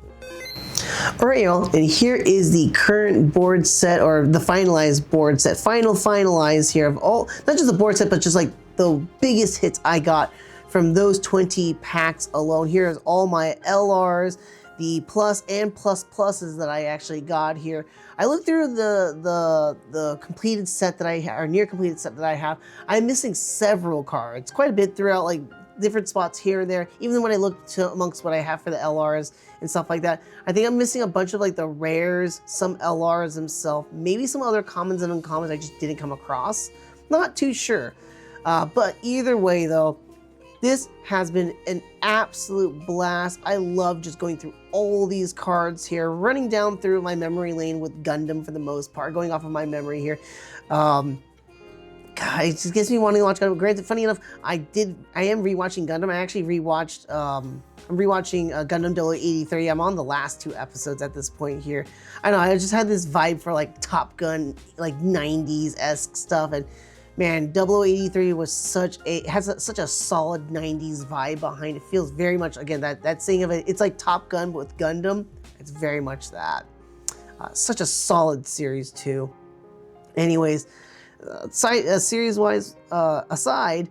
All right, y'all, and here is the current board set, or the finalized board set, finalized here of all, not just the board set, but just like the biggest hits I got from those 20 packs alone. Here's all my LRs, the plus and plus pluses that I actually got here. I looked through the completed set that I have, or near completed set that I have. I'm missing several cards, quite a bit throughout, like different spots here and there. Even when I look to amongst what I have for the LRs and stuff like that, I think I'm missing a bunch of like the rares, some LRs themselves, maybe some other commons and uncommons I just didn't come across. Not too sure. But either way though, this has been an absolute blast. I love just going through all these cards here, running down through my memory lane with Gundam for the most part, going off of my memory here. God, it just gets me wanting to watch Gundam. Granted, funny enough, I am rewatching Gundam. I actually rewatched, I'm rewatching Gundam 0083. I'm on the last 2 episodes at this point here. I know, I just had this vibe for like Top Gun, like 90s-esque stuff. And man, 0083 was such a solid 90s vibe behind it. Feels very much, again, that saying of it, it's like Top Gun but with Gundam. It's very much that. Such a solid series too. Anyways, series-wise aside,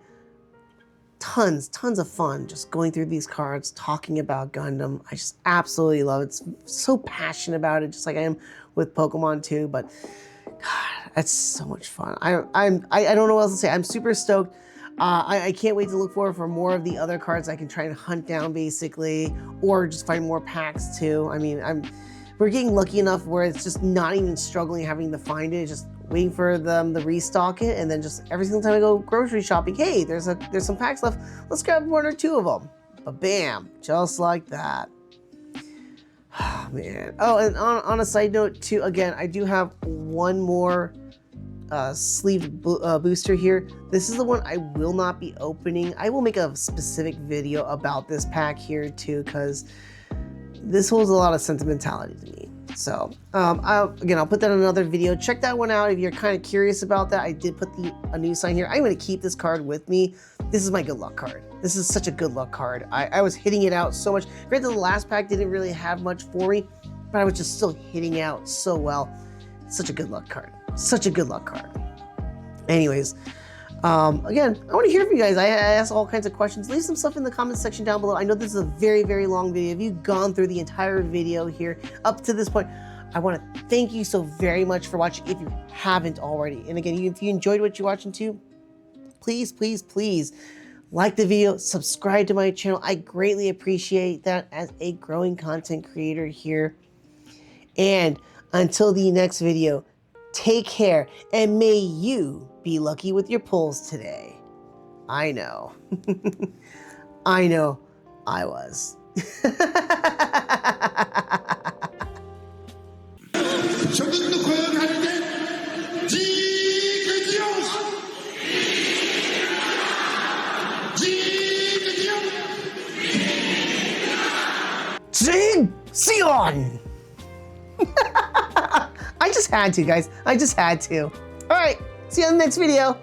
tons of fun just going through these cards, talking about Gundam. I just absolutely love it. So passionate about it, just like I am with Pokemon too. But God, that's so much fun. I don't know what else to say. I'm super stoked. I can't wait to look forward for more of the other cards I can try and hunt down basically, or just find more packs too. I mean, we're getting lucky enough where it's just not even struggling having to find it. It's just waiting for them to restock it, and then just every single time I go grocery shopping, hey, there's some packs left. Let's grab 1 or 2 of them. But bam, just like that. Oh, man. Oh, and on a side note too, again, I do have one more sleeved booster here. This is the one I will not be opening. I will make a specific video about this pack here too, because this holds a lot of sentimentality to me. So I'll put that in another video. Check that one out if you're kind of curious about that. I did put a new sign here. I'm going to keep this card with me. This is my good luck card. This is such a good luck card. I was hitting it out so much. Granted, the last pack didn't really have much for me, but I was just still hitting out so well. Such a good luck card. Such a good luck card. Anyways, again, I want to hear from you guys. I ask all kinds of questions. Leave some stuff in the comments section down below. I know this is a very, very long video. If you've gone through the entire video here up to this point, I want to thank you so very much for watching if you haven't already. And again, if you enjoyed what you're watching too, please, please, please like the video, subscribe to my channel. I greatly appreciate that as a growing content creator here. And until the next video, take care and may you be lucky with your pulls today. I know. I know I was. Sion! I just had to, guys. I just had to. All right, see you on the next video.